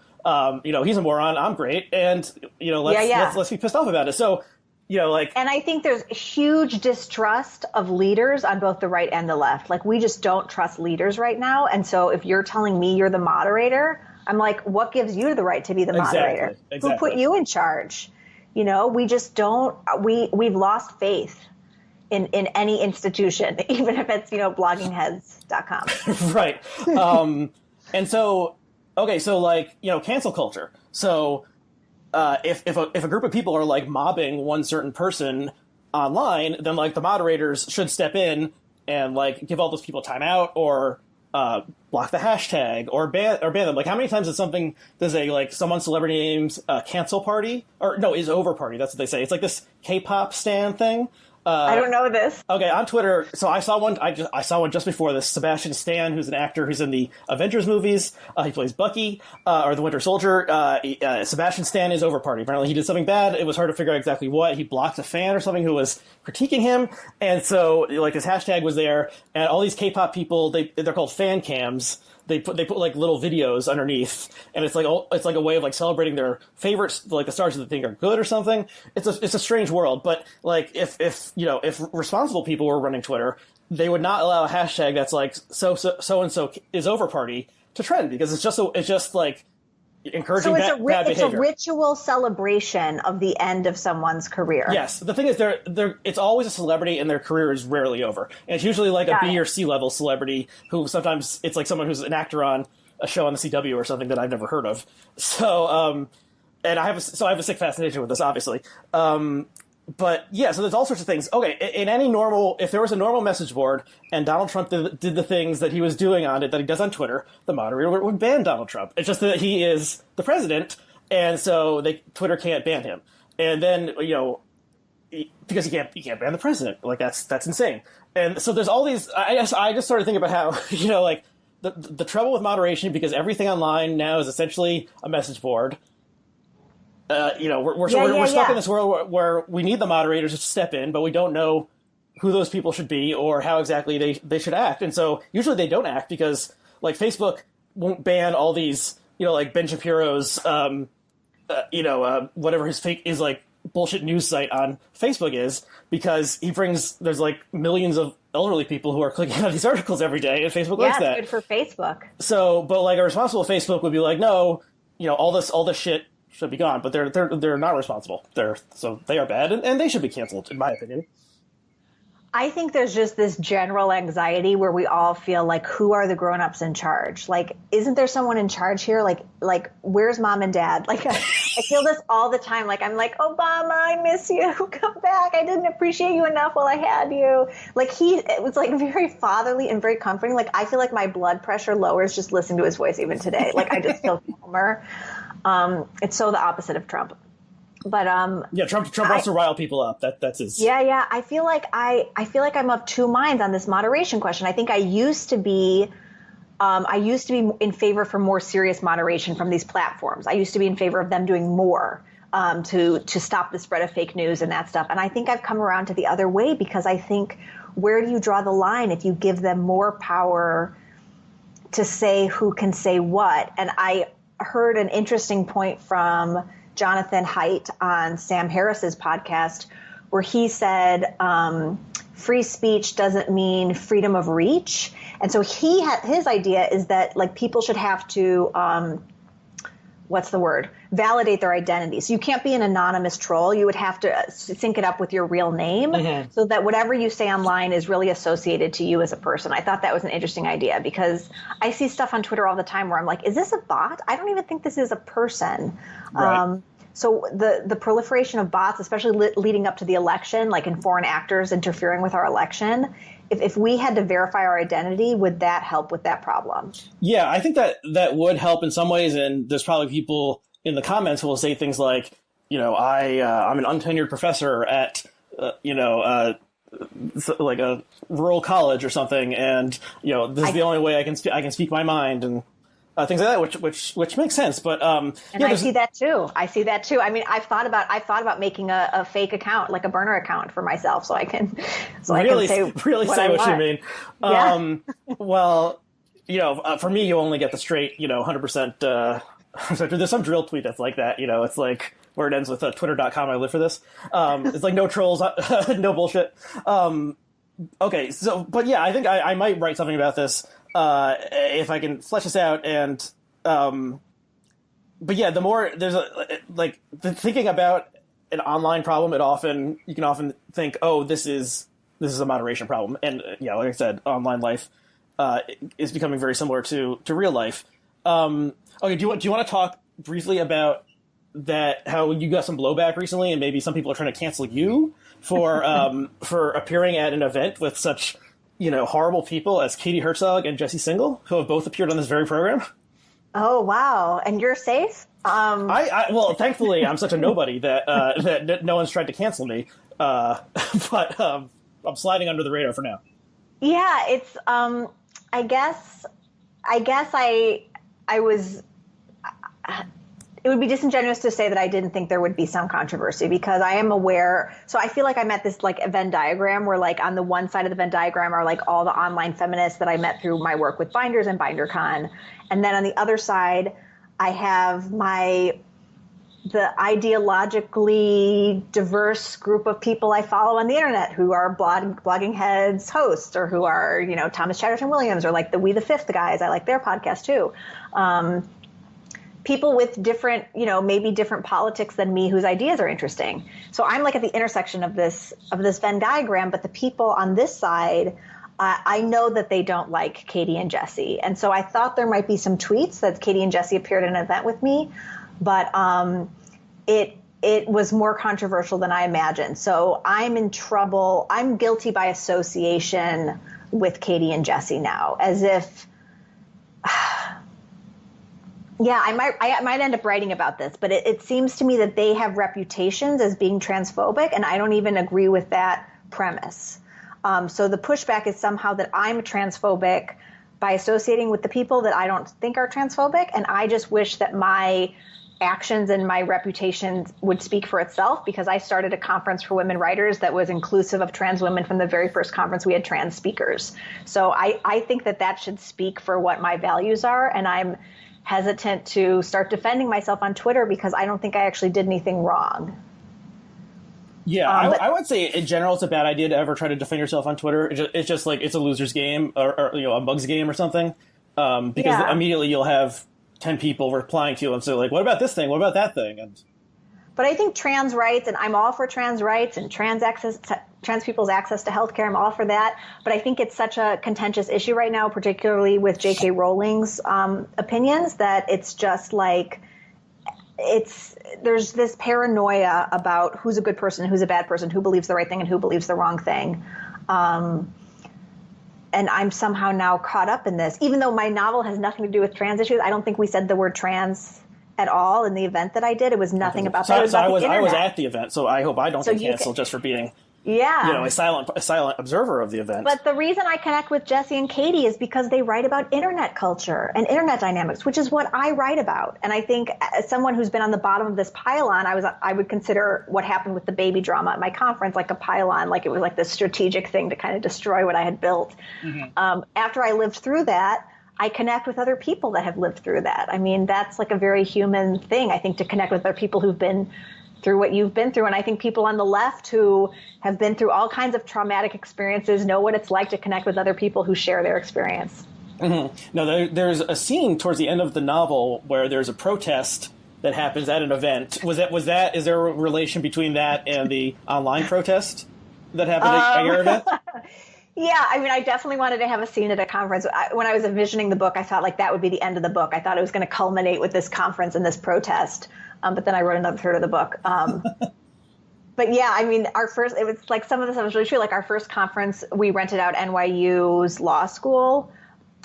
He's a moron. I'm great, and let's be pissed off about it. So and I think there's huge distrust of leaders on both the right and the left. Like we just don't trust leaders right now. And so if you're telling me you're the moderator, I'm like, what gives you the right to be the moderator? Exactly. Who put you in charge? We just don't, we've lost faith in any institution, even if it's, bloggingheads.com. Right. And so, okay, so like, cancel culture. So if a group of people are like mobbing one certain person online, then like the moderators should step in and like give all those people time out or block the hashtag or ban them. Like how many times does someone's celebrity names cancel party is over party? That's what they say. It's like this K-pop stan thing. I don't know this. Okay, on Twitter. So I saw one. I saw one just before this. Sebastian Stan, who's an actor who's in the Avengers movies. He plays Bucky or the Winter Soldier. Sebastian Stan is over party. Apparently, he did something bad. It was hard to figure out exactly what. He blocked a fan or something who was critiquing him, and so like his hashtag was there. And all these K-pop people, they're called fan cams. They put like little videos underneath, and it's like a way of like celebrating their favorites, like the stars that they think are good or something. It's a strange world, but like if responsible people were running Twitter, they would not allow a hashtag that's like so and so is over party to trend because it's just like encouraging bad behavior. It's a ritual celebration of the end of someone's career. Yes. The thing is, it's always a celebrity and their career is rarely over. And it's usually like a B or C level celebrity who sometimes it's like someone who's an actor on a show on the CW or something that I've never heard of. So, and I have a sick fascination with this, obviously. But yeah, so there's all sorts of things. Okay, if there was a normal message board and Donald Trump did the things that he was doing on it that he does on Twitter, the moderator would ban Donald Trump. It's just that he is the president, and so Twitter can't ban him. And then because you can't ban the president, like that's insane. And so there's all these. I just started thinking about how like the trouble with moderation, because everything online now is essentially a message board. We're stuck in this world where we need the moderators to step in, but we don't know who those people should be or how exactly they should act. And so usually they don't act because like Facebook won't ban all these, like Ben Shapiro's, whatever his fake is like bullshit news site on Facebook is, because there's like millions of elderly people who are clicking on these articles every day, and Facebook likes that. Yeah, it's good for Facebook. So, but like a responsible Facebook would be like, no, all this shit should be gone, but they're not responsible. They are bad, and they should be canceled, in my opinion. I think there's just this general anxiety where we all feel like, who are the grown-ups in charge? Like, isn't there someone in charge here? Like where's mom and dad? Like, I feel this all the time. Like, I'm like, Obama, I miss you. Come back. I didn't appreciate you enough while I had you. Like, it was like very fatherly and very comforting. Like, I feel like my blood pressure lowers just listening to his voice even today. Like, I just feel calmer. It's so the opposite of Trump. But Trump wants to rile people up. That's his. Yeah. I feel like I'm of two minds on this moderation question. I think I used to be in favor for more serious moderation from these platforms. I used to be in favor of them doing more to stop the spread of fake news and that stuff. And I think I've come around to the other way, because I think, where do you draw the line if you give them more power to say who can say what? And I heard an interesting point from Jonathan Haidt on Sam Harris's podcast, where he said free speech doesn't mean freedom of reach. And so his idea is that like people should have to what's the word? Validate their identity. So you can't be an anonymous troll. You would have to sync it up with your real name so that whatever you say online is really associated to you as a person. I thought that was an interesting idea because I see stuff on Twitter all the time where I'm like, is this a bot? I don't even think this is a person. Right. So the proliferation of bots, especially leading up to the election, like in foreign actors interfering with our election, if we had to verify our identity, would that help with that problem? Yeah, I think that would help in some ways. And there's probably people in the comments who will say things like, I'm an untenured professor at, like a rural college or something. And, this is the only way I can speak my mind and things like that, which makes sense. But I see that too. I mean, I've thought about making a fake account, like a burner account for myself, so I can say what you mean. Yeah. Well, for me, you only get the straight, 100%. So there's some drill tweet that's like that. It's like where it ends with twitter.com. I live for this. It's like no trolls, no bullshit. Okay, so but yeah, I think I might write something about this. If I can flesh this out but yeah, the more there's thinking about an online problem, you can often think, oh, this is a moderation problem. And like I said, online life, is becoming very similar to real life. Okay. Do you want to talk briefly about that, how you got some blowback recently and maybe some people are trying to cancel you for appearing at an event with such, horrible people as Katie Herzog and Jesse Singal, who have both appeared on this very program? Oh, wow. And you're safe? Well, thankfully, I'm such a nobody that no one's tried to cancel me. But I'm sliding under the radar for now. Yeah, it's, I guess I was, it would be disingenuous to say that I didn't think there would be some controversy because I am aware. So I feel like I'm at this like Venn diagram where like on the one side of the Venn diagram are like all the online feminists that I met through my work with Binders and BinderCon. And then on the other side, I have the ideologically diverse group of people I follow on the internet who are blogging heads hosts or who are, Thomas Chatterton Williams or like the We the Fifth guys. I like their podcast too. People with different, maybe different politics than me whose ideas are interesting. So I'm like at the intersection of this Venn diagram, but the people on this side, I know that they don't like Katie and Jesse. And so I thought there might be some tweets that Katie and Jesse appeared at an event with me, but it was more controversial than I imagined. So I'm in trouble. I'm guilty by association with Katie and Jesse now, as if, yeah, I might end up writing about this, but it seems to me that they have reputations as being transphobic, and I don't even agree with that premise. So the pushback is somehow that I'm transphobic by associating with the people that I don't think are transphobic, and I just wish that my actions and my reputation would speak for itself, because I started a conference for women writers that was inclusive of trans women. From the very first conference, we had trans speakers. So I think that should speak for what my values are, and I'm hesitant to start defending myself on Twitter because I don't think I actually did anything wrong. Yeah, I would say in general it's a bad idea to ever try to defend yourself on Twitter. It's just like it's a loser's game or a mug's game or something, because immediately you'll have 10 people replying to you and say like, what about this thing? What about that thing? But I think trans rights, and I'm all for trans rights and trans people's access to healthcare. I'm all for that. But I think it's such a contentious issue right now, particularly with J.K. Rowling's opinions, that it's just like there's this paranoia about who's a good person, who's a bad person, who believes the right thing and who believes the wrong thing. And I'm somehow now caught up in this, even though my novel has nothing to do with trans issues. I don't think we said the word trans at all in the event that I did. It was nothing about that. I was at the event, so I hope I don't get canceled just for being a silent observer of the event. But the reason I connect with Jesse and Katie is because they write about internet culture and internet dynamics, which is what I write about. And I think as someone who's been on the bottom of this pylon, I would consider what happened with the baby drama at my conference like a pylon, like it was like this strategic thing to kind of destroy what I had built. Mm-hmm. After I lived through that, I connect with other people that have lived through that. I mean, that's like a very human thing, I think, to connect with other people who've been through what you've been through. And I think people on the left who have been through all kinds of traumatic experiences know what it's like to connect with other people who share their experience. Mm-hmm. No, there's a scene towards the end of the novel where there's a protest that happens at an event. Is there a relation between that and the online protest that happened at your event? Yeah, I mean, I definitely wanted to have a scene at a conference. When I was envisioning the book, I thought like that would be the end of the book. I thought it was going to culminate with this conference and this protest. But then I wrote another third of the book. But yeah, I mean, it was like some of this was really true. Like our first conference, we rented out NYU's law school,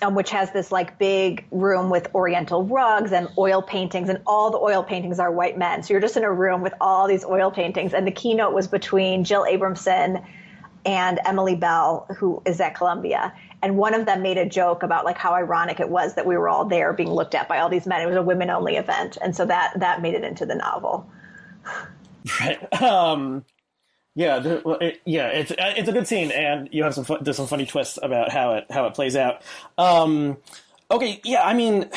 which has this like big room with oriental rugs and oil paintings, and all the oil paintings are white men. So you're just in a room with all these oil paintings. And the keynote was between Jill Abramson and Emily Bell, who is at Columbia. And one of them made a joke about like how ironic it was that we were all there being looked at by all these men. It was a women only event. And so that made it into the novel. Right. It's a good scene, and you have there's some funny twists about how it plays out. Okay. Yeah. I mean,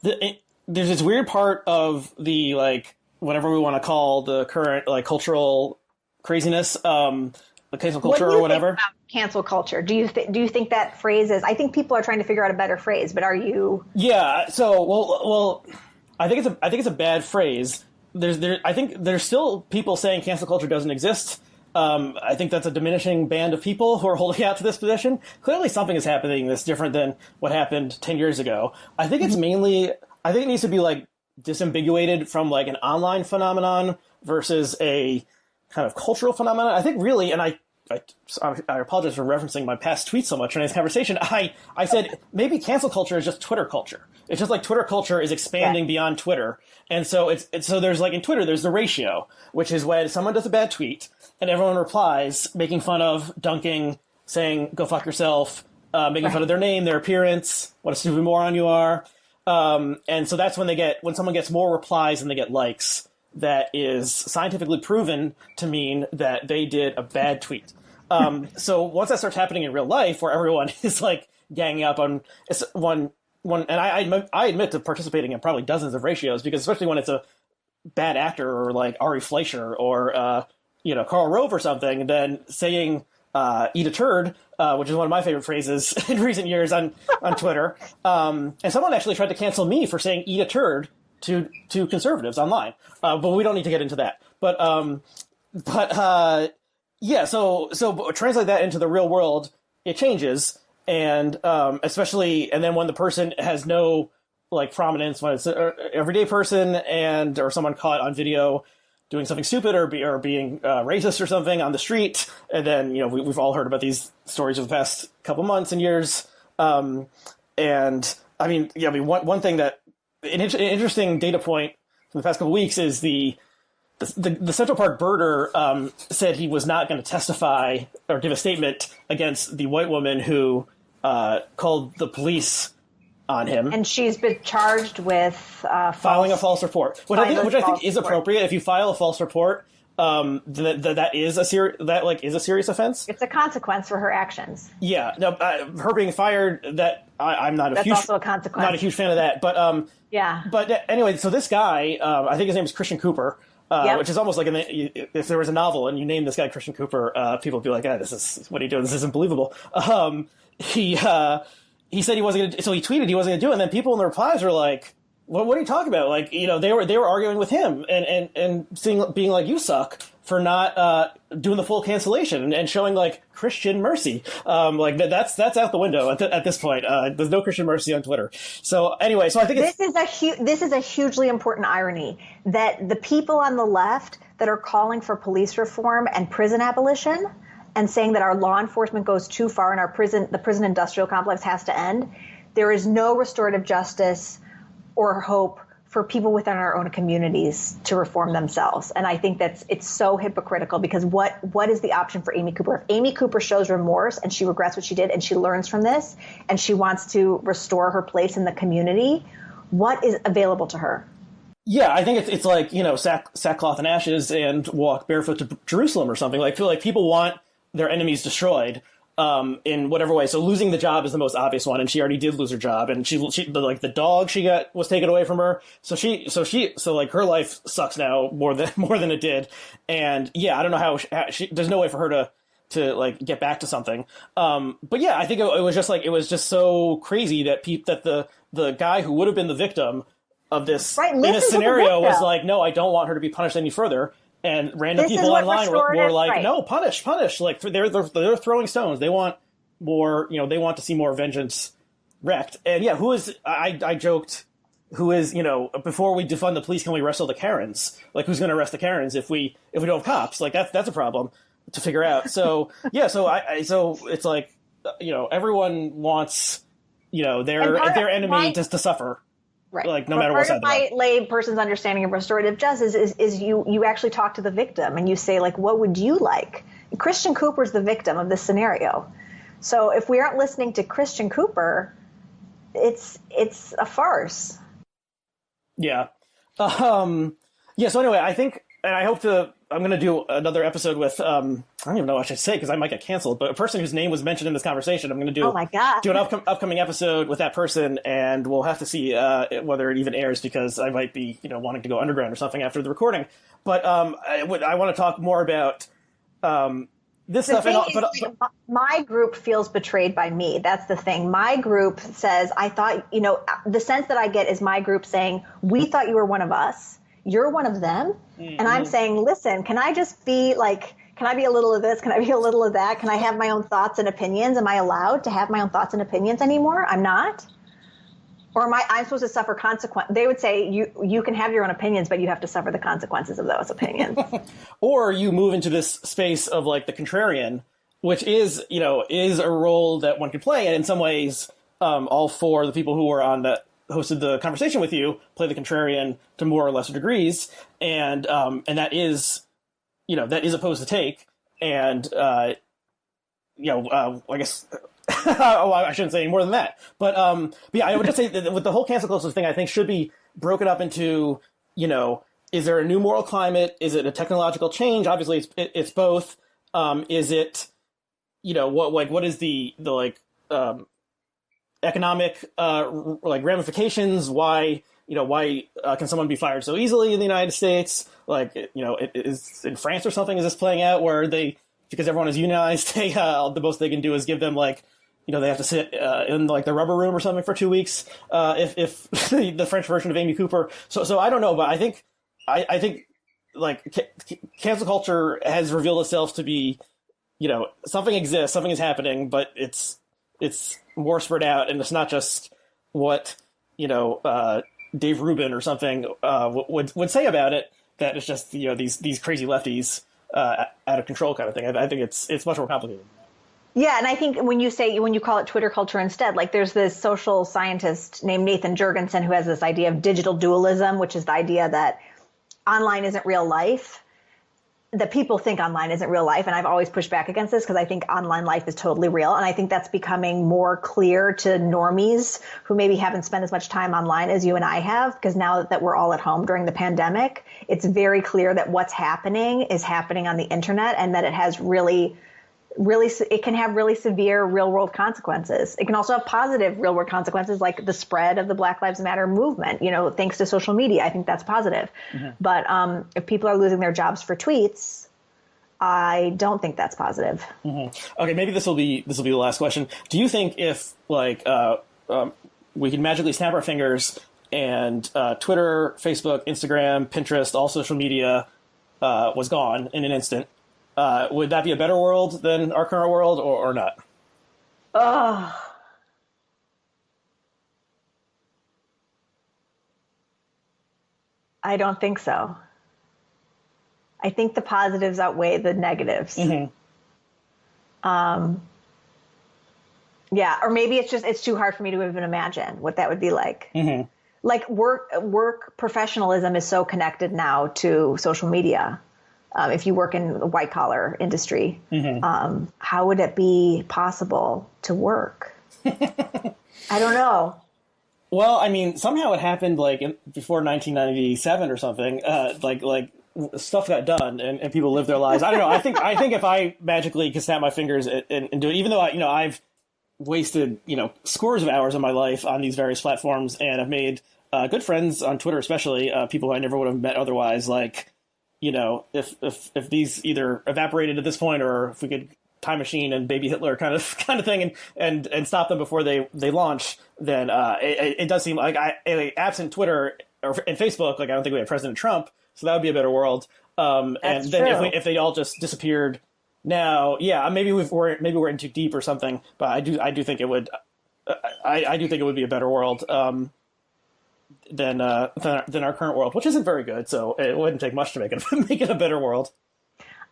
there's this weird part of the, like, whatever we want to call the current, like, cultural craziness, the cancel culture or whatever. Think about cancel culture? Do you think that phrase is? I think people are trying to figure out a better phrase, but are you? Yeah. So well, I think it's a bad phrase. I think there's still people saying cancel culture doesn't exist. I think that's a diminishing band of people who are holding out to this position. Clearly, something is happening that's different than what happened 10 years ago. I think it's I think it needs to be like disambiguated from like an online phenomenon versus a kind of cultural phenomenon. I think really, and I apologize for referencing my past tweets so much in this conversation. I said maybe cancel culture is just Twitter culture. It's just like Twitter culture is expanding beyond Twitter. And so so there's like in Twitter, there's the ratio, which is when someone does a bad tweet and everyone replies making fun of, dunking, saying, go fuck yourself, making fun of their name, their appearance, what a stupid moron you are. And so that's when someone gets more replies than they get likes, that is scientifically proven to mean that they did a bad tweet. So once that starts happening in real life, where everyone is like ganging up on one, and I admit to participating in probably dozens of ratios, because especially when it's a bad actor or like Ari Fleischer or Karl Rove or something, then saying eat a turd, which is one of my favorite phrases in recent years on Twitter. And someone actually tried to cancel me for saying eat a turd to conservatives online. But we don't need to get into that. So translate that into the real world, it changes. And especially, and then when the person has no like prominence, when it's an everyday person or someone caught on video doing something stupid or being racist or something on the street, and then we've all heard about these stories of the past couple months and years. And I mean, one thing that an interesting data point from the past couple weeks is the Central Park birder said he was not going to testify or give a statement against the white woman who called the police on him. And she's been charged with filing a false report, which I think is appropriate. If you file a false report, that is a serious offense. It's a consequence for her actions. Yeah, no, her being fired, that I'm not That's also a consequence. Not a huge fan of that, but yeah. But anyway, so this guy, I think his name is Christian Cooper. Which is almost like if there was a novel and you name this guy Christian Cooper, people would be like, this is what are you doing? This isn't believable. He said he wasn't going to, so he tweeted he wasn't going to do it. And then people in the replies were like, what are you talking about? Like, they were arguing with him and being like, you suck for not doing the full cancellation and showing like Christian mercy. Like that's out the window at this point. There's no Christian mercy on Twitter. So anyway, so I think this is a hugely important irony that the people on the left that are calling for police reform and prison abolition and saying that our law enforcement goes too far and the prison industrial complex has to end, there is no restorative justice or hope for people within our own communities to reform themselves. And I think it's so hypocritical, because what is the option for Amy Cooper? If Amy Cooper shows remorse and she regrets what she did and she learns from this and she wants to restore her place in the community, what is available to her? Yeah, I think it's like, sackcloth and ashes and walk barefoot to Jerusalem or something. Like, feel like people want their enemies destroyed in whatever way. So losing the job is the most obvious one, and she already did lose her job, and she like the dog she got was taken away from her. So like her life sucks now more than it did. And yeah, I don't know how there's no way for her to like get back to something. But yeah, I think it was just so crazy that the guy who would have been the victim of this right, in a scenario was like, no, I don't want her to be punished any further. And random people online were like, no, punish. Like they're throwing stones. They want more, they want to see more vengeance wreaked. And yeah, I joked, who is, before we defund the police, can we wrestle the Karens? Like, who's going to arrest the Karens if we don't have cops? Like, that's a problem to figure out. So yeah, so it's like, everyone wants, their enemy to suffer. Right. Like, no matter what's happening. Part of my lay person's understanding of restorative justice is you actually talk to the victim and you say, like, what would you like? Christian Cooper's the victim of this scenario. So if we aren't listening to Christian Cooper, it's a farce. Yeah. Yeah. So anyway, I think, and I'm going to do another episode with, I don't even know what I should say because I might get canceled, but a person whose name was mentioned in this conversation, I'm going to do, do an upcoming episode with that person, and we'll have to see whether it even airs, because I might be, wanting to go underground or something after the recording. But I want to talk more about this stuff. But my group feels betrayed by me. That's the thing. My group says, I thought, the sense that I get is my group saying, we thought you were one of us. You're one of them. Mm-hmm. And I'm saying, listen, can I just be like, can I be a little of this? Can I be a little of that? Can I have my own thoughts and opinions? Am I allowed to have my own thoughts and opinions anymore? I'm not. Or I'm supposed to suffer consequence? They would say you can have your own opinions, but you have to suffer the consequences of those opinions. Or you move into this space of like the contrarian, which is a role that one could play. And in some ways, all four of the people who were hosted the conversation with you play the contrarian to more or lesser degrees. And that is, that is opposed to take. And, I guess, I shouldn't say any more than that. But yeah, I would just say that with the whole cancel culture thing, I think should be broken up into, is there a new moral climate? Is it a technological change? Obviously, it's both. Is it, what is the economic ramifications? Why can someone be fired so easily in the United States? Like, it is in France or something. Is this playing out where because everyone is unionized, the most they can do is give them they have to sit in the rubber room or something for 2 weeks. If the French version of Amy Cooper. So I don't know, but I think cancel culture has revealed itself to be, something exists, something is happening, but it's more spread out, and it's not just what Dave Rubin or something would say about it. That it's just these crazy lefties out of control kind of thing. I think it's much more complicated. Yeah, and I think when you call it Twitter culture instead, like there's this social scientist named Nathan Jurgensen who has this idea of digital dualism, which is the idea that online isn't real life, that people think online isn't real life. And I've always pushed back against this because I think online life is totally real. And I think that's becoming more clear to normies who maybe haven't spent as much time online as you and I have, because now that we're all at home during the pandemic, it's very clear that what's happening is happening on the internet, and that it has really, it can have really severe real world consequences. It can also have positive real world consequences, like the spread of the Black Lives Matter movement, thanks to social media. I think that's positive. Mm-hmm. But if people are losing their jobs for tweets, I don't think that's positive. Mm-hmm. Okay, maybe this will be the last question. Do you think if we could magically snap our fingers and Twitter, Facebook, Instagram, Pinterest, all social media was gone in an instant, would that be a better world than our current world, or not? Oh, I don't think so. I think the positives outweigh the negatives. Mm-hmm. Yeah, or maybe it's too hard for me to even imagine what that would be like. Mm-hmm. Like work professionalism is so connected now to social media. If you work in the white collar industry, mm-hmm. How would it be possible to work? I don't know. Well, I mean, somehow it happened before 1997 or something. Stuff got done and people lived their lives. I don't know. I think if I magically could snap my fingers and do it, even though I've wasted scores of hours of my life on these various platforms, and I've made good friends on Twitter, especially people who I never would have met otherwise. If these either evaporated at this point, or if we could time machine and baby Hitler kind of thing and stop them before they launch, then it does seem like absent Twitter, and Facebook, like I don't think we have President Trump, so that would be a better world. And then true. if they all just disappeared now, yeah, maybe we're in too deep or something. But I do think it would. I do think it would be a better world than our current world, which isn't very good. So it wouldn't take much to make it a better world.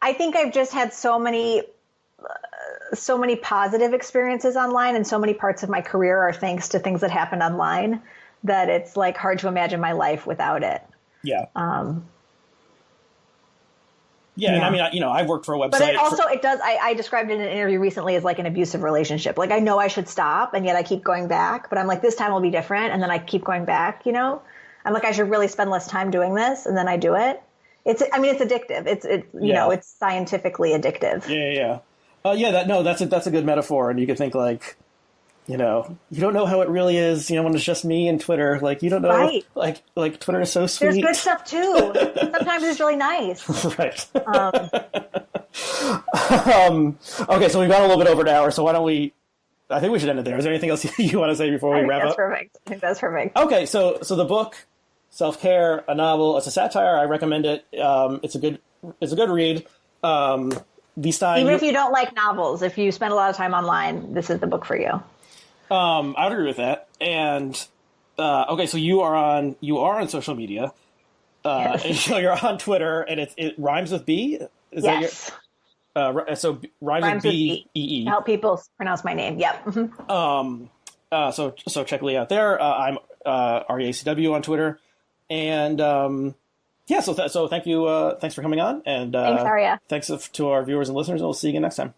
I think I've just had so many positive experiences online, and so many parts of my career are thanks to things that happened online that it's like hard to imagine my life without it. Yeah. Yeah, and I mean, I worked for a website. But it does. I described it in an interview recently as like an abusive relationship. Like I know I should stop, and yet I keep going back. But I'm like, this time will be different, and then I keep going back. I'm like, I should really spend less time doing this, and then I do it. It's addictive. It's scientifically addictive. Yeah. That's a good metaphor, and you could think like, you don't know how it really is, when it's just me and Twitter. Like, you don't know, right. like Twitter is so sweet. There's good stuff too. Sometimes it's really nice. Right. Okay, so we've gone a little bit over an hour, so I think we should end it there. Is there anything else you want to say before we wrap up? Perfect. I think that's perfect. Okay, so the book, Self-Care, a novel, it's a satire. I recommend it. It's a good read. Leigh Stein. Even if you don't like novels, if you spend a lot of time online, this is the book for you. I would agree with that. And okay, so you are on social media. Yes. So you're on Twitter, and it rhymes with B. Is yes. That your? So rhymes with B. Help people pronounce my name. Yep. Mm-hmm. So check Leigh out there. I'm REACW on Twitter, and So thank you. Thanks for coming on, and thanks, Aryeh. Thanks to our viewers and listeners. And we'll see you again next time.